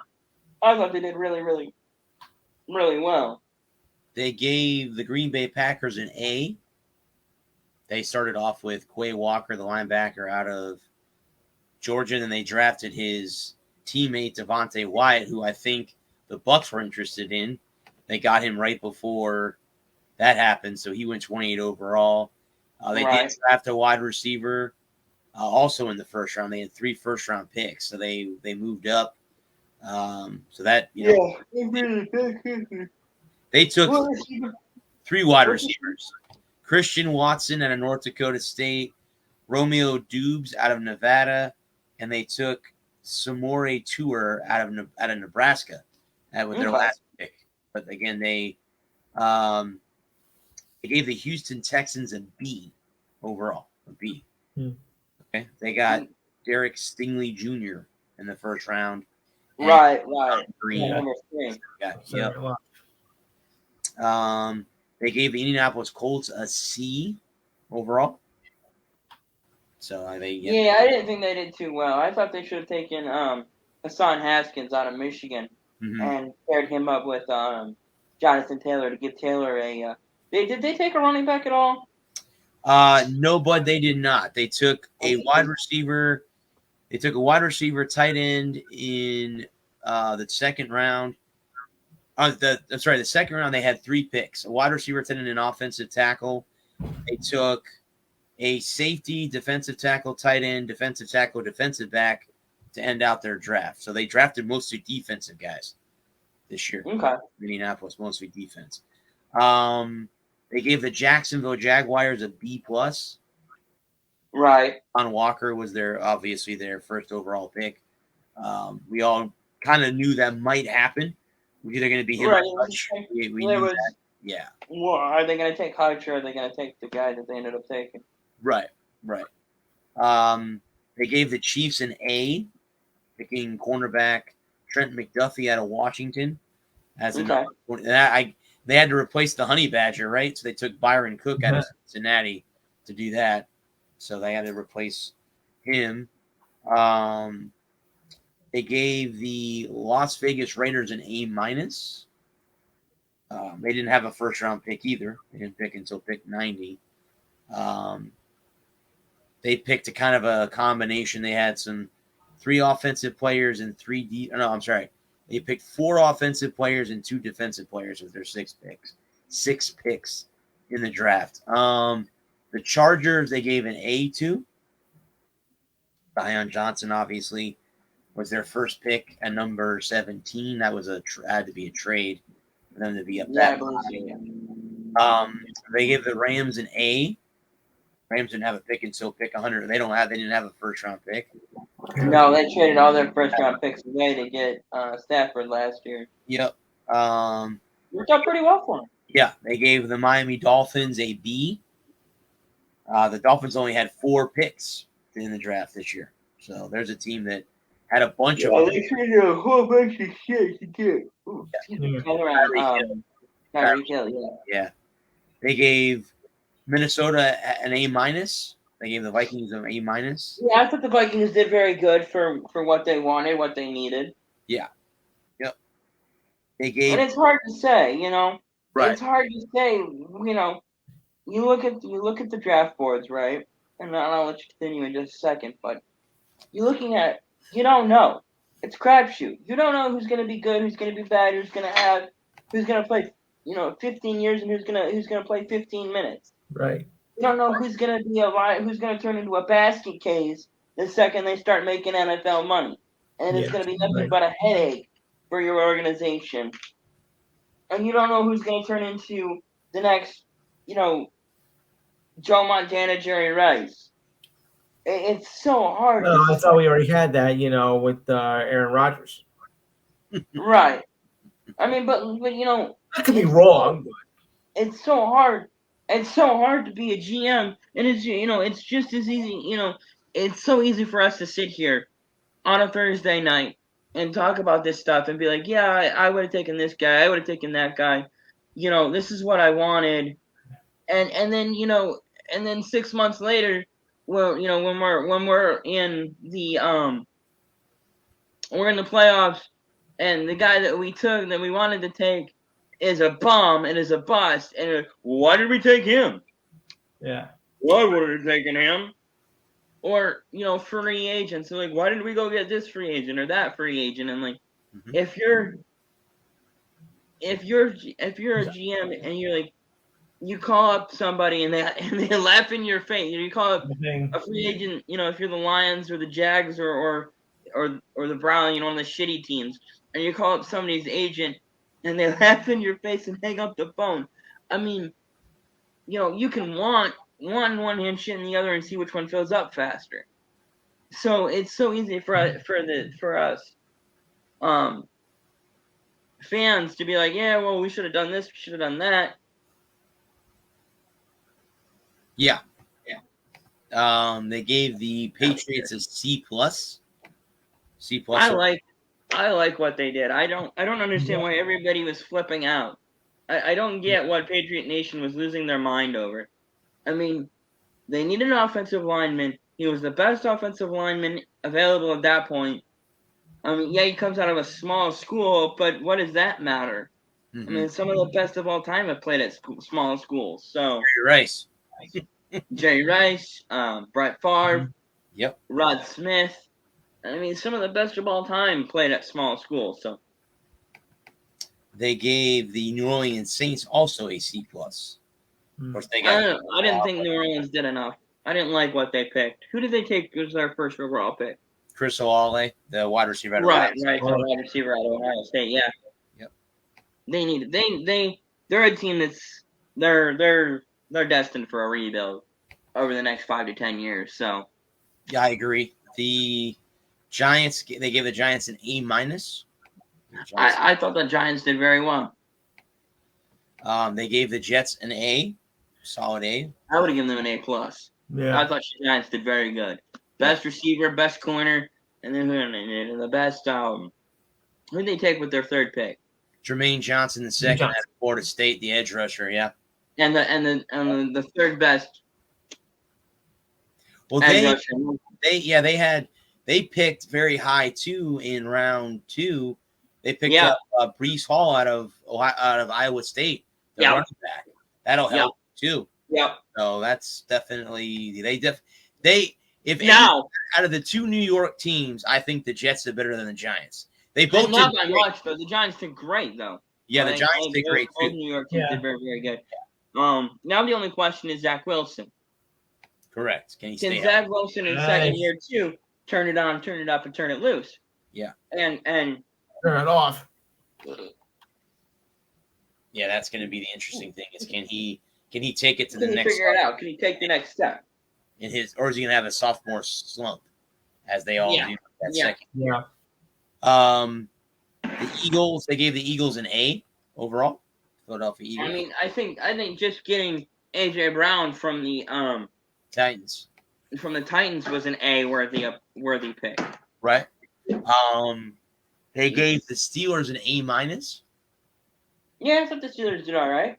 I thought they did really, really, really well. They gave the Green Bay Packers an A. They started off with Quay Walker, the linebacker out of Georgia, and then they drafted his teammate Devontae Wyatt, who I think the Bucs were interested in. They got him right before that happened, so he went 28 overall. They did draft a wide receiver also in the first round. They had 3 first-round picks, so they moved up. So that they took 3 wide receivers: Christian Watson out of North Dakota State, Romeo Dubes out of Nevada, and they took Samori Toure out of Nebraska with their last pick. But again, they gave the Houston Texans a B overall, a B. Okay, they got Derek Stingley Jr. in the first round. Right. Green. Yep. They gave the Indianapolis Colts a C overall. So I didn't think they did too well. I thought they should have taken Hassan Haskins out of Michigan and paired him up with Jonathan Taylor to give Taylor a. Did they take a running back at all? No, Bud, they did not. They took a wide receiver. They took a wide receiver, tight end in the second round. The second round they had 3 picks: a wide receiver, tight end, and offensive tackle. They took a safety, defensive tackle, tight end, defensive tackle, defensive back to end out their draft. So they drafted mostly defensive guys this year. Okay. Indianapolis, mostly defense. They gave the Jacksonville Jaguars a B+. Right. Von Walker was obviously their first overall pick. We all kind of knew that might happen. It was either going to be him or Hutch. We knew that. Yeah. Well, are they going to take Hutch or are they going to take the guy that they ended up taking? Right. They gave the Chiefs an A, picking cornerback Trent McDuffie out of Washington. They had to replace the Honey Badger, right? So they took Byron Cook out of Cincinnati to do that. So they had to replace him. They gave the Las Vegas Raiders an A-. They didn't have a first-round pick either. They didn't pick until pick 90. They picked a kind of a combination. They had 3 offensive players and 3 They picked 4 offensive players and 2 defensive players with their 6 picks. 6 picks in the draft. The Chargers, they gave an A to. Zion Johnson, obviously, was their first pick at number 17. That was had to be a trade for them to be up that high. They gave the Rams an A. Rams didn't have a pick until pick 100. They didn't have a first round pick. No, they traded all their first round picks away to get Stafford last year. Yep. Worked out pretty well for him. Yeah, they gave the Miami Dolphins a B. The Dolphins only had 4 picks in the draft this year. So there's a team that had a bunch of they traded a whole bunch of shit to get. Tyreek Hill, Yeah. They gave Minnesota an A minus. They gave the Vikings an A minus. Yeah, I thought the Vikings did very good for what they wanted, what they needed. Yeah. Yep. They And gave it's hard to say, you know. right. It's hard to say, you know. You look at the draft boards, right? And I'll let you continue in just a second, but you're looking at you don't know. It's crapshoot. You don't know who's gonna be good, who's gonna be bad, who's gonna play, 15 years and who's gonna play 15 minutes. Right. You don't know who's gonna turn into a basket case the second they start making NFL money, and it's gonna be nothing but a headache for your organization. And you don't know who's gonna turn into the next, Joe Montana, Jerry Rice. It's so hard. No, I thought we already had that, with Aaron Rodgers. Right. I mean, but I could be wrong. It's so hard. It's so hard to be a GM, and it's just as easy. It's so easy for us to sit here on a Thursday night and talk about this stuff and be like, yeah, I would have taken this guy, I would have taken that guy. This is what I wanted, and then and then 6 months later, well, when we're in the playoffs, and the guy that we wanted to take is a bum and is a bust, and why did we take him? Yeah. Why would we have taken him? Or free agents. So why did we go get this free agent or that free agent? And if you're a GM and you're you call up somebody and they laugh in your face. You call up a free agent. If you're the Lions or the Jags or the Browns, one of the shitty teams, and you call up somebody's agent and they laugh in your face and hang up the phone. I mean, you can want one hand shit in the other and see which one fills up faster. So it's so easy for us fans to be like, yeah, well, we should have done this, we should have done that. Yeah. They gave the Patriots a C plus. C plus. I like what they did. I don't understand why everybody was flipping out. I don't get what Patriot Nation was losing their mind over. I mean, they needed an offensive lineman. He was the best offensive lineman available at that point. I mean, yeah, he comes out of a small school, but what does that matter? Mm-hmm. I mean, some of the best of all time have played at small schools. So Jerry Rice, Brett Favre, yep, Rod Smith. I mean, some of the best of all time played at small schools. So they gave the New Orleans Saints also a C plus. Of course, they got. I didn't think New Orleans did enough. I didn't like what they picked. Who did they take as their first overall pick? Chris Olave, the wide receiver. The wide receiver out of Ohio State. Yeah. Yep. They needed. They're a team that's they're destined for a rebuild over the next 5 to 10 years. So. Yeah, I agree. The Giants, they gave the Giants an A minus. I thought the Giants did very well. They gave the Jets an A, solid A. I would have given them an A plus. Yeah, I thought the Giants did very good. Best receiver, best corner, and then the best. Who did they take with their third pick? Jermaine Johnson, the second at Florida State, the edge rusher. Yeah, and the third best. Well, they picked very high too in round 2. They picked up Breece Hall out of Iowa State, the running back. That'll help too. Yep. So that's definitely out of the 2 New York teams, I think the Jets are better than the Giants. They both not by much, but the Giants did great though. Yeah, the Giants did great too. New York teams did very, very good. Now the only question is Zach Wilson. Correct. Can Zach Wilson in second year too turn it on, turn it up, and turn it loose? Yeah. And turn it off. Yeah, that's going to be the interesting thing. Is can he take it to the next? Figure it out? Can he take the next step? Or is he going to have a sophomore slump? as they all Yeah. do that Yeah. second. Yeah. The Eagles, they gave the Eagles an A overall. Philadelphia Eagles. I mean, I think just getting AJ Brown from the Titans, Titans was an A worthy pick. right? They gave the Steelers an A minus. Yeah, I thought the Steelers did all right.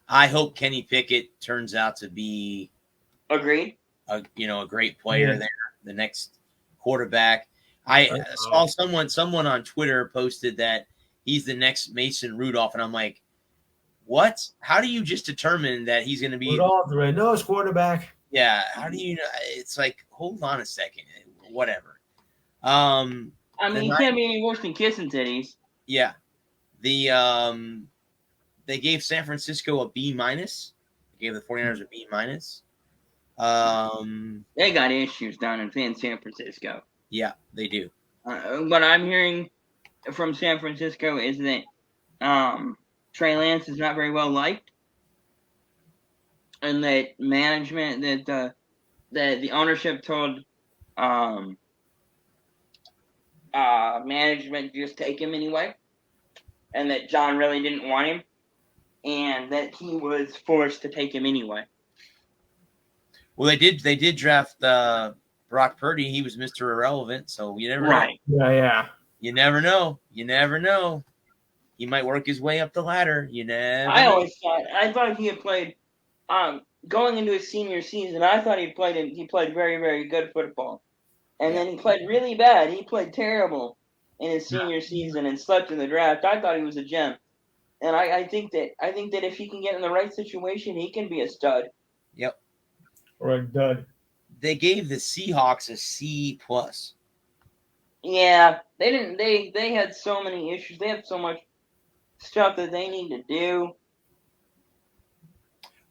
I hope Kenny Pickett turns out to be Agreed. a great player there, the next quarterback. I saw someone on Twitter posted that he's the next Mason Rudolph, and I'm like, what? How do you just determine that he's going to be Rudolph, the red-nosed quarterback? Yeah, how do you know? It's like, hold on a second, whatever. I mean, he can't be any worse than kissing titties. Yeah, they gave San Francisco a B minus. They gave the 49ers a B minus. They got issues down in San Francisco. Yeah, they do. What I'm hearing from San Francisco is that Trey Lance is not very well liked, and that management, that the ownership told management just take him anyway, and that John really didn't want him, and that he was forced to take him anyway. Well, they did draft Brock Purdy. He was Mr. Irrelevant, so you never know. Yeah. You never know. He might work his way up the ladder. You never. I thought he had played going into his senior season. I thought he played very, very good football, and then he played really bad. He played terrible in his senior season and slept in the draft. I thought he was a gem, and I think that if he can get in the right situation, he can be a stud. Yep. Or a dud. They gave the Seahawks a C plus. Yeah, they didn't. They had so many issues. They have so much stuff that they need to do.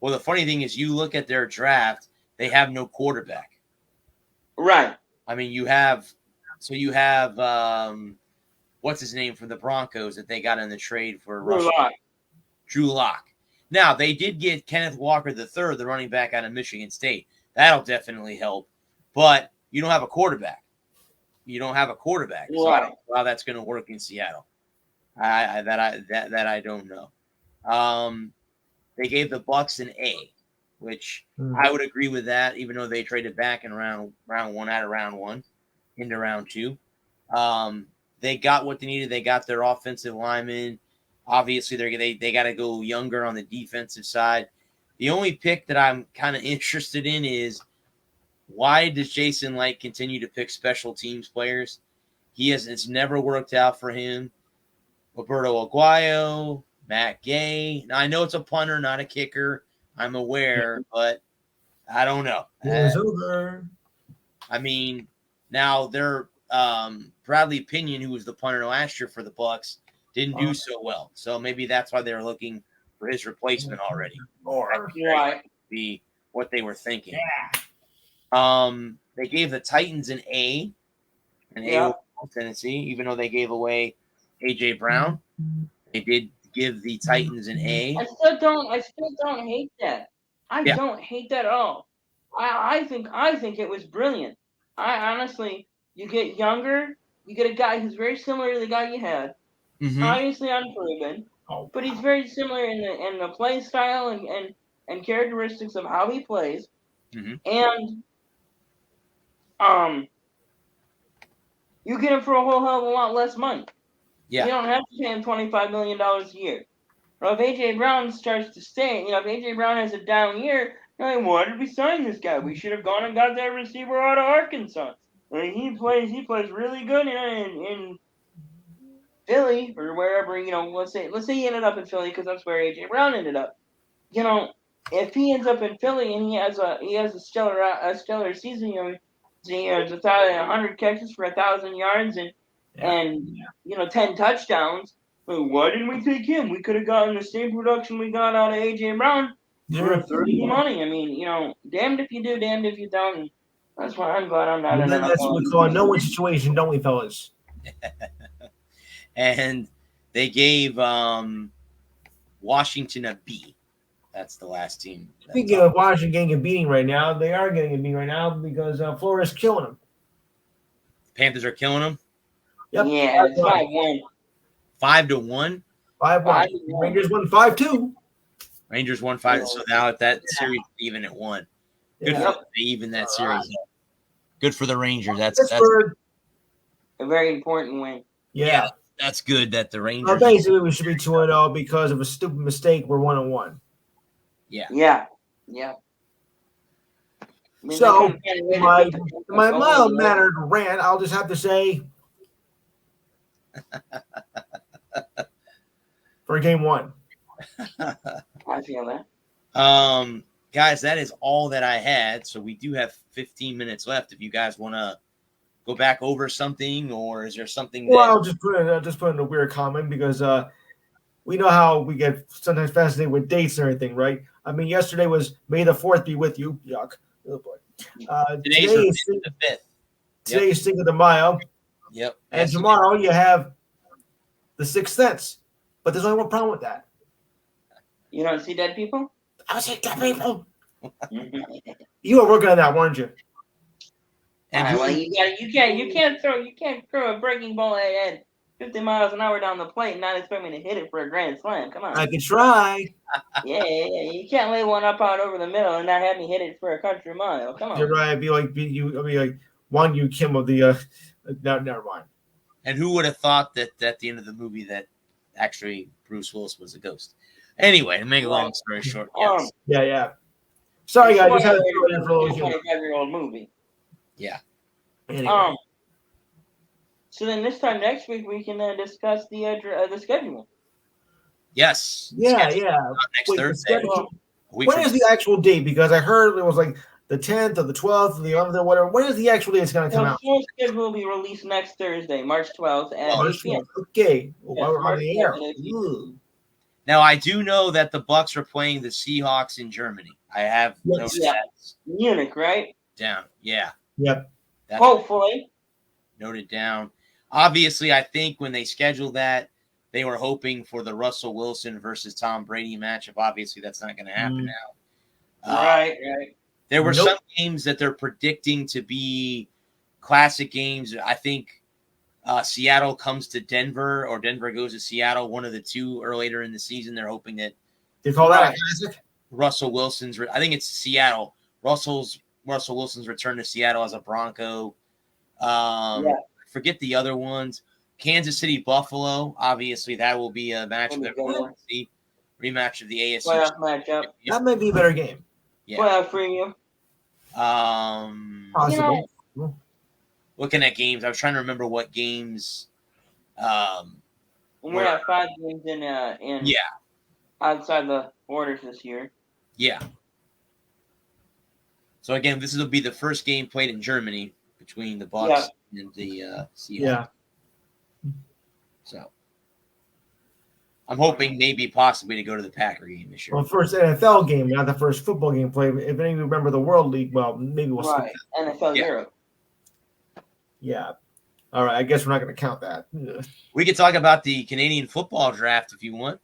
Well, the funny thing is, you look at their draft; they have no quarterback. Right. I mean, you have what's his name from the Broncos that they got in the trade for Drew Lock. Now, they did get Kenneth Walker III, the running back out of Michigan State. That'll definitely help. But you don't have a quarterback. Right. So I don't know how that's going to work in Seattle. I don't know. They gave the Bucs an A, which I would agree with that, even though they traded back in round one out of round one into round two. They got what they needed. They got their offensive linemen. Obviously, they got to go younger on the defensive side. The only pick that I'm kind of interested in is, why does Jason Light continue to pick special teams players? It's never worked out for him. Roberto Aguayo, Matt Gay. Now, I know it's a punter, not a kicker. I'm aware, but I don't know. It's over. I mean, now they're Bradley Pinion, who was the punter last year for the Bucs, didn't do so well. So maybe that's why they were looking for his replacement already. Or be what they were thinking. Yeah. They gave the Titans an A. A Tennessee, even though they gave away AJ Brown. They did give the Titans an A. I still don't hate that. I don't hate that at all. I think it was brilliant. I honestly, you get younger, you get a guy who's very similar to the guy you had. Mm-hmm. Obviously unproven, but he's very similar in the play style and characteristics of how he plays. Mm-hmm. And you get him for a whole hell of a lot less money. Yeah. You don't have to pay him $25 million a year. Well, if AJ Brown starts to stay, if AJ Brown has a down year, you're like, why did we sign this guy? We should have gone and got that receiver out of Arkansas. He plays really good in Philly or wherever. Let's say he ended up in Philly because that's where AJ Brown ended up. If he ends up in Philly and he has a stellar season, he has 100 catches for 1,000 yards and 10 touchdowns. Well, why didn't we take him? We could have gotten the same production we got out of AJ Brown for a third of the money. I mean, damned if you do, damned if you don't. And that's why I'm glad I'm not in that. That's what we call a no-win situation, don't we, fellas? And they gave Washington a B. That's the last team. Speaking of Washington getting a beating right now, they are getting a beating right now because Florida's killing them. Panthers are killing them. Yep. Yeah, it's 5-1. 5-1. 5-1. Rangers won 5-2. Rangers won 5. So now that series even at 1. Good for them. They even that series up. Good for the Rangers. That's a very important win. Yeah. That's good that the Rangers. Well, basically, we should be 2-0 because of a stupid mistake. We're 1-1. Yeah. Yeah. Yeah. I mean, So, my mild-mannered rant, I'll just have to say, for game 1. I feel that. Guys, that is all that I had. So we do have 15 minutes left. If you guys want to go back over something, or is there something? Well, I'll just put in a weird comment because we know how we get sometimes fascinated with dates and everything, right? I mean, yesterday was May the 4th be with you. Yuck. Oh boy. Today is the 5th. Today is Cinco de Mayo. Yep. And tomorrow you have the Sixth Sense. But there's only one problem with that. You don't see dead people? I see dead people. You were working on that, weren't you? And well, you can't throw a breaking ball at 50 miles an hour down the plate and not expect me to hit it for a grand slam. Come on. I can try. Yeah. You can't lay one up out over the middle and not have me hit it for a country mile. Come on. You're right. I'd be like Won Yu Kim of the never mind. And who would have thought that at the end of the movie that actually Bruce Willis was a ghost? Anyway, to make a long story short, yes. Yeah. Sorry, guys. Just had to throw it in for a little 25-year-old movie. Yeah. Anyway. So then this time next week we can discuss the schedule. Yes. Yeah. Next Thursday. When is the actual date? Because I heard it was like the 10th or the 12th or the 11th or whatever. When is the actual date it's going to come out? The full schedule will be released next Thursday, March 12th. Okay. March the air. Now, I do know that the Bucks are playing the Seahawks in Germany. I have noticed that. Munich, right? Down. Yeah. Yep. Hopefully. Noted down. Obviously, I think when they scheduled that, they were hoping for the Russell Wilson versus Tom Brady matchup. Obviously, that's not going to happen now. Right. There were some games that they're predicting to be classic games. I think Seattle comes to Denver or Denver goes to Seattle, one of the two, or later in the season. They're hoping that you call that a classic? Russell Wilson's I think it's Seattle. Russell Wilson's return to Seattle as a Bronco. Forget the other ones. Kansas City, Buffalo. Obviously, that will be a match that we're going to see. Rematch of the AFC. Playoff matchup. That may be a better game. Yeah. Playoff for you. Possible. Looking at games, I was trying to remember what games. We're at 5 games in outside the borders this year. Yeah. So again, this will be the first game played in Germany between the Bucks and the Seahawks. Yeah. So I'm hoping maybe possibly to go to the Packer game this year. Well, first NFL game, not the first football game played. If any of you remember the World League, well, maybe we'll see. NFL Europe. Yeah. All right. I guess we're not going to count that. We could talk about the Canadian football draft if you want.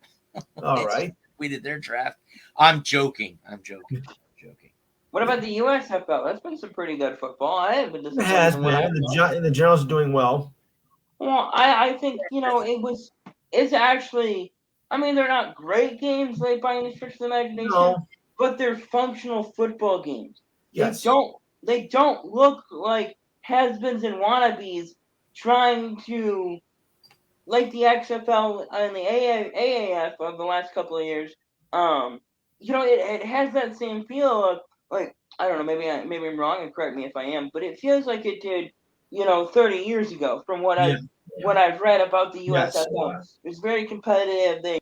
All right. We did their draft. I'm joking. What about the USFL? That's been some pretty good football. I haven't been It has been. The Generals are doing well. Well, I think, it's actually, I mean, they're not great games like by any stretch of the imagination, but they're functional football games. Yes. They don't look like has-beens and wannabes trying to, like the XFL and the AAF of the last couple of years. It has that same feel of, like, I don't know, maybe I'm wrong and correct me if I am, but it feels like it did, 30 years ago from what I've read about the USFL. Yes. It's very competitive.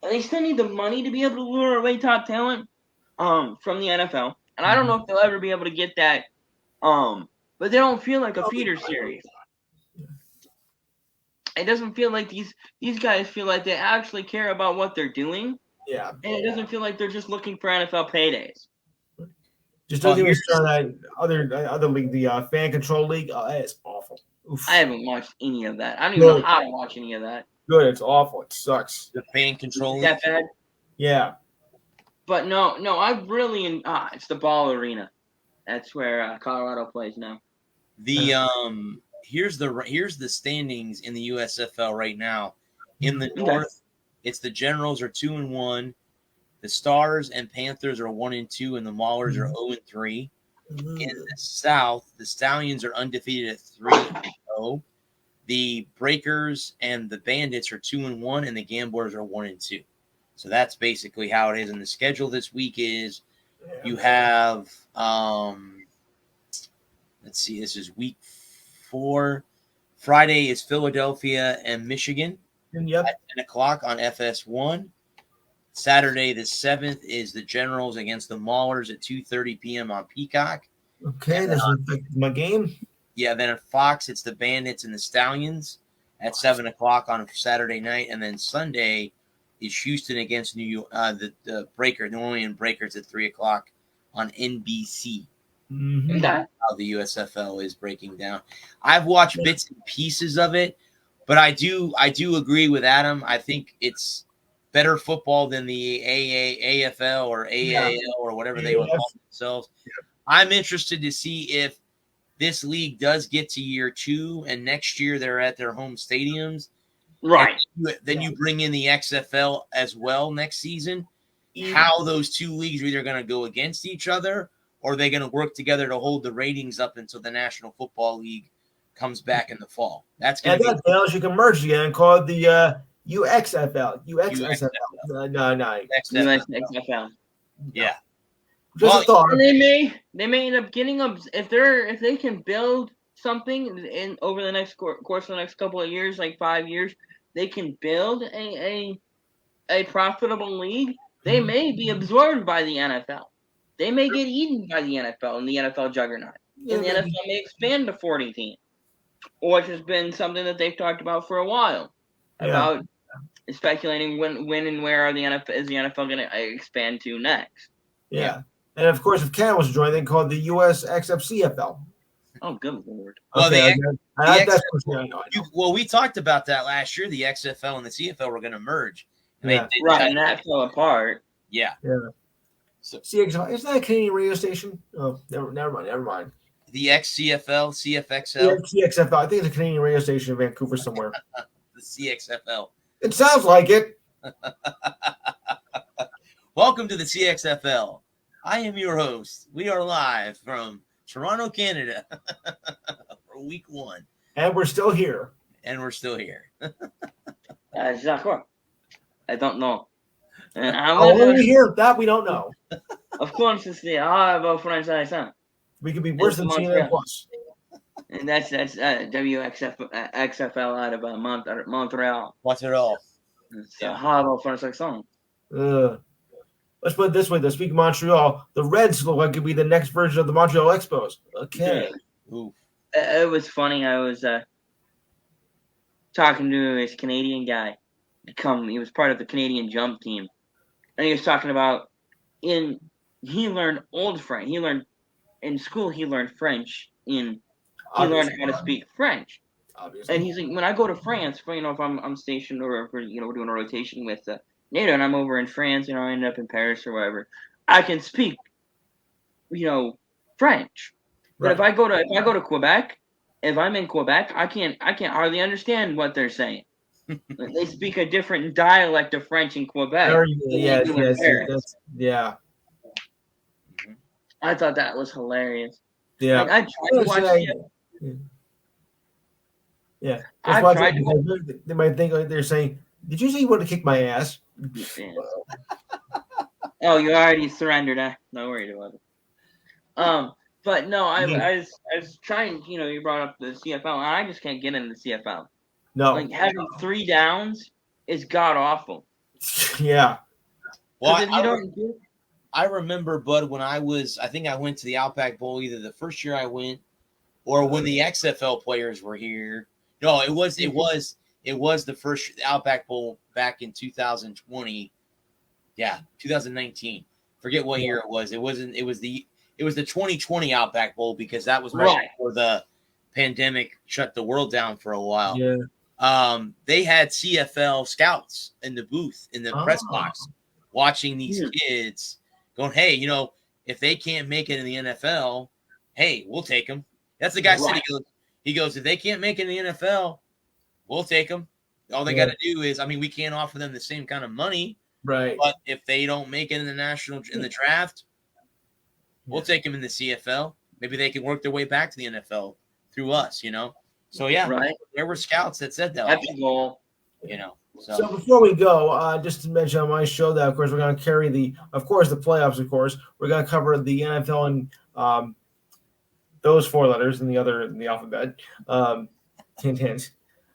They still need the money to be able to lure away top talent from the NFL. And I don't know if they'll ever be able to get that. But they don't feel like a feeder series. It doesn't feel like these guys feel like they actually care about what they're doing. Yeah. And it doesn't feel like they're just looking for NFL paydays. Just don't even start that other league, the fan control league. It's awful. Oof. I haven't watched any of that. I don't even know how to watch any of that. Good. It's awful. It sucks. The fan control. Is that bad? Yeah. But no, I really it's the Ball Arena. That's where Colorado plays now. The here's the standings in the USFL right now. In the North, it's the Generals are 2-1, the Stars and Panthers are 1-2, and the Maulers are 0-3. In the South, the Stallions are undefeated at 3-0. The Breakers and the Bandits are 2-1, and the Gamblers are 1-2. So that's basically how it is. And the schedule this week is you have let's see, this is week 4. Friday is Philadelphia and Michigan Yep. at 10 o'clock on FS1. Saturday the 7th is the Generals against the Maulers at 2:30 p.m. on Peacock. Okay, this is my game. Yeah, then at Fox, it's the Bandits and the Stallions at 7 o'clock on Saturday night. And then Sunday is Houston against New York, the New Orleans Breakers at 3 o'clock on NBC. Mm-hmm. Okay. How the USFL is breaking down. I've watched bits and pieces of it, but I do agree with Adam. I think it's better football than the AFL or AAL or whatever they were calling themselves. I'm interested to see if this league does get to year 2 and next year they're at their home stadiums. Right. Then you bring in the XFL as well next season. How those two leagues are either going to go against each other or are they going to work together to hold the ratings up until the National Football League comes back in the fall. That's going to be you can merge again and call it the UXFL. UXFL. No. XFL. Yeah. Just a thought. And they may end up getting them if they can build something in over the next course of the next couple of years, like 5 years, they can build a profitable league. They may be absorbed by the NFL. They may get eaten by the NFL and the NFL juggernaut. And the NFL may expand to 40 teams, which has been something that they've talked about for a while. About speculating when and where is the NFL going to expand to next. Yeah. And of course, if Canada was to join, they call it the USXFCFL. Oh, good lord! Well, Well, we talked about that last year. The XFL and the CFL were going to merge, and and that fell apart. Yeah. So CXFL isn't that a Canadian radio station? Oh, never mind. The XCFL, CFXL, CXFL. I think it's a Canadian radio station in Vancouver somewhere. The CXFL. It sounds like it. Welcome to the CXFL. I am your host. We are live from Toronto, Canada for week 1. And we're still here. D'accord. I don't know. And here? That we don't know. Of course, it's the about French accent. We could be worse than CNN Plus. And that's WXFL out of Montreal. Montreal. So how about French accent? Let's put it this way. This week in Montreal, the Reds look like it could be the next version of the Montreal Expos. Okay. Ooh. It was funny. I was talking to this Canadian guy. He was part of the Canadian jump team. And he was talking about he learned Old French. He learned in school. He learned French. He learned how to speak French. Obviously. And he's like, when I go to France, if I'm stationed or we're doing a rotation with NATO, and I'm over in France, I end up in Paris or whatever, I can speak, French. But if I go to Quebec, if I'm in Quebec, I can't hardly understand what they're saying. They speak a different dialect of French in Quebec. Yeah. I thought that was hilarious. Yeah. I tried to watch it. Yeah. They might think like they're saying, "Did you say you want to kick my ass?" Yeah. Oh, you already surrendered. Don't worry about it. But no, I was trying. You brought up the CFL, and I just can't get into the CFL. No, like having 3 downs is god awful. Yeah. Well, I remember, Bud, when I think I went to the Outback Bowl either the first year I went or when the XFL players were here. No, it was the first Outback Bowl back in 2020. Yeah, 2019. Forget what year it was. It was the 2020 Outback Bowl because that was right before the pandemic shut the world down for a while. Yeah. They had CFL scouts in the booth in the press box watching these kids going, "Hey, if they can't make it in the NFL, hey, we'll take them." That's the guy said. He goes, if they can't make it in the NFL, we'll take them. All they got to do is, I mean, we can't offer them the same kind of money, Right. but if they don't make it in the draft, we'll take them in the CFL. Maybe they can work their way back to the NFL through us, you know? So, yeah, Right. there were scouts that said that. That's a goal. You know, So before we go, just to mention on my show that, of course, we're going to carry the playoffs, of course. We're going to cover the NFL and those 4 letters in the alphabet. Hint, hint.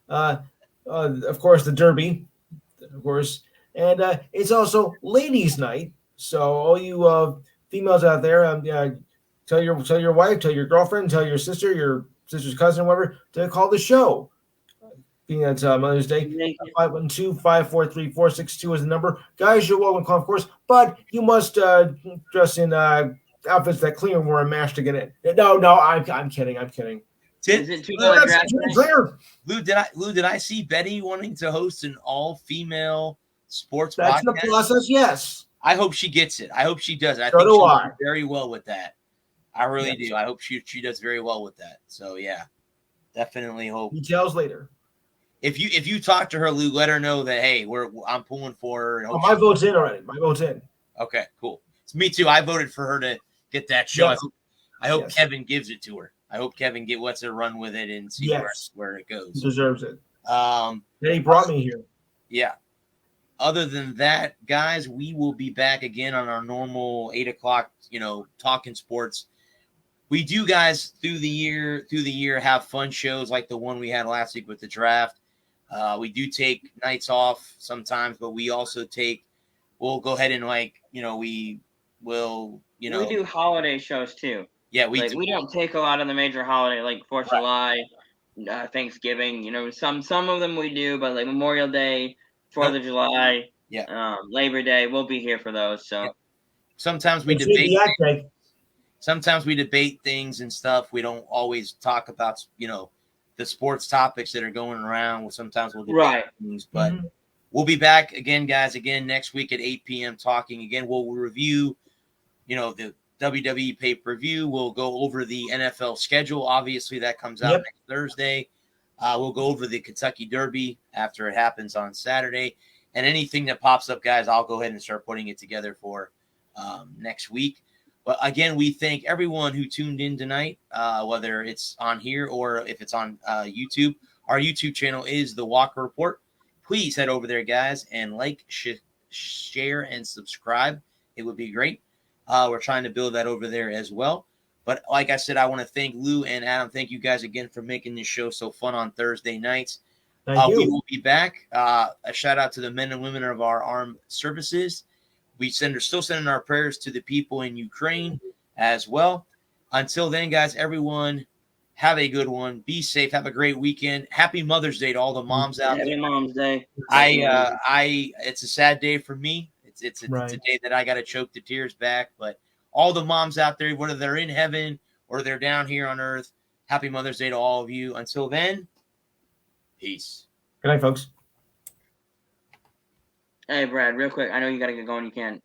Of course, the Derby, of course. And it's also ladies' night. So all you females out there, tell your wife, tell your girlfriend, tell your sister's cousin, whatever, to call the show. Being that Mother's Day, 512-543-462 is the number. Guys, you're welcome to call, of course, but you must dress in outfits that Clear wore and match to get in. No, I'm kidding. Is it too Clear? Lou, did I see Betty wanting to host an all-female sports That's podcast? the process, yes. I hope she gets it. I hope she does it. I So think do she'll I. do very well with that. I really Yes. do. I hope she does very well with that. So yeah, definitely hope. Details later. If you talk to her, Lou, let her know that hey, I'm pulling for her. And hope My she- vote's in already. My vote's in. Okay, cool. It's me too. I voted for her to get that show. Yes. I hope Yes. Kevin gives it to her. I hope Kevin lets her run with it and see Yes. where it He goes. deserves it. Um, He brought me here. yeah. Other than that, guys, we will be back again on our normal 8:00, talking sports. We do, guys, through the year have fun shows like the one we had last week with the draft. We do take nights off sometimes, but we also we'll go ahead and we will, We do holiday shows too. Yeah, we don't take a lot of the major holiday like 4th of July, Thanksgiving. Some of them we do, but like Memorial Day, 4th of July, Labor Day, we'll be here for those. So sometimes we debate. Sometimes we debate things and stuff. We don't always talk about the sports topics that are going around. Well, sometimes we'll debate things, but we'll be back again, guys. Again next week at 8 p.m. talking again. We'll review, the WWE pay-per-view. We'll go over the NFL schedule. Obviously, that comes out next Thursday. We'll go over the Kentucky Derby after it happens on Saturday. And anything that pops up, guys, I'll go ahead and start putting it together for next week. But again, we thank everyone who tuned in tonight, whether it's on here or if it's on YouTube. Our YouTube channel is The Walker Report. Please head over there, guys, and share, and subscribe. It would be great. We're trying to build that over there as well. But like I said, I want to thank Lou and Adam. Thank you guys again for making this show so fun on Thursday nights. Thank you. We will be back. A shout out to the men and women of our armed services. We still sending our prayers to the people in Ukraine as well. Until then, guys, everyone, have a good one. Be safe. Have a great weekend. Happy Mother's Day to all the moms out there. Happy Mom's Day. It's a sad day for me. It's a day that I got to choke the tears back. But all the moms out there, whether they're in heaven or they're down here on earth, happy Mother's Day to all of you. Until then, peace. Good night, folks. Hey, Brad, real quick. I know you got to get going. You can't.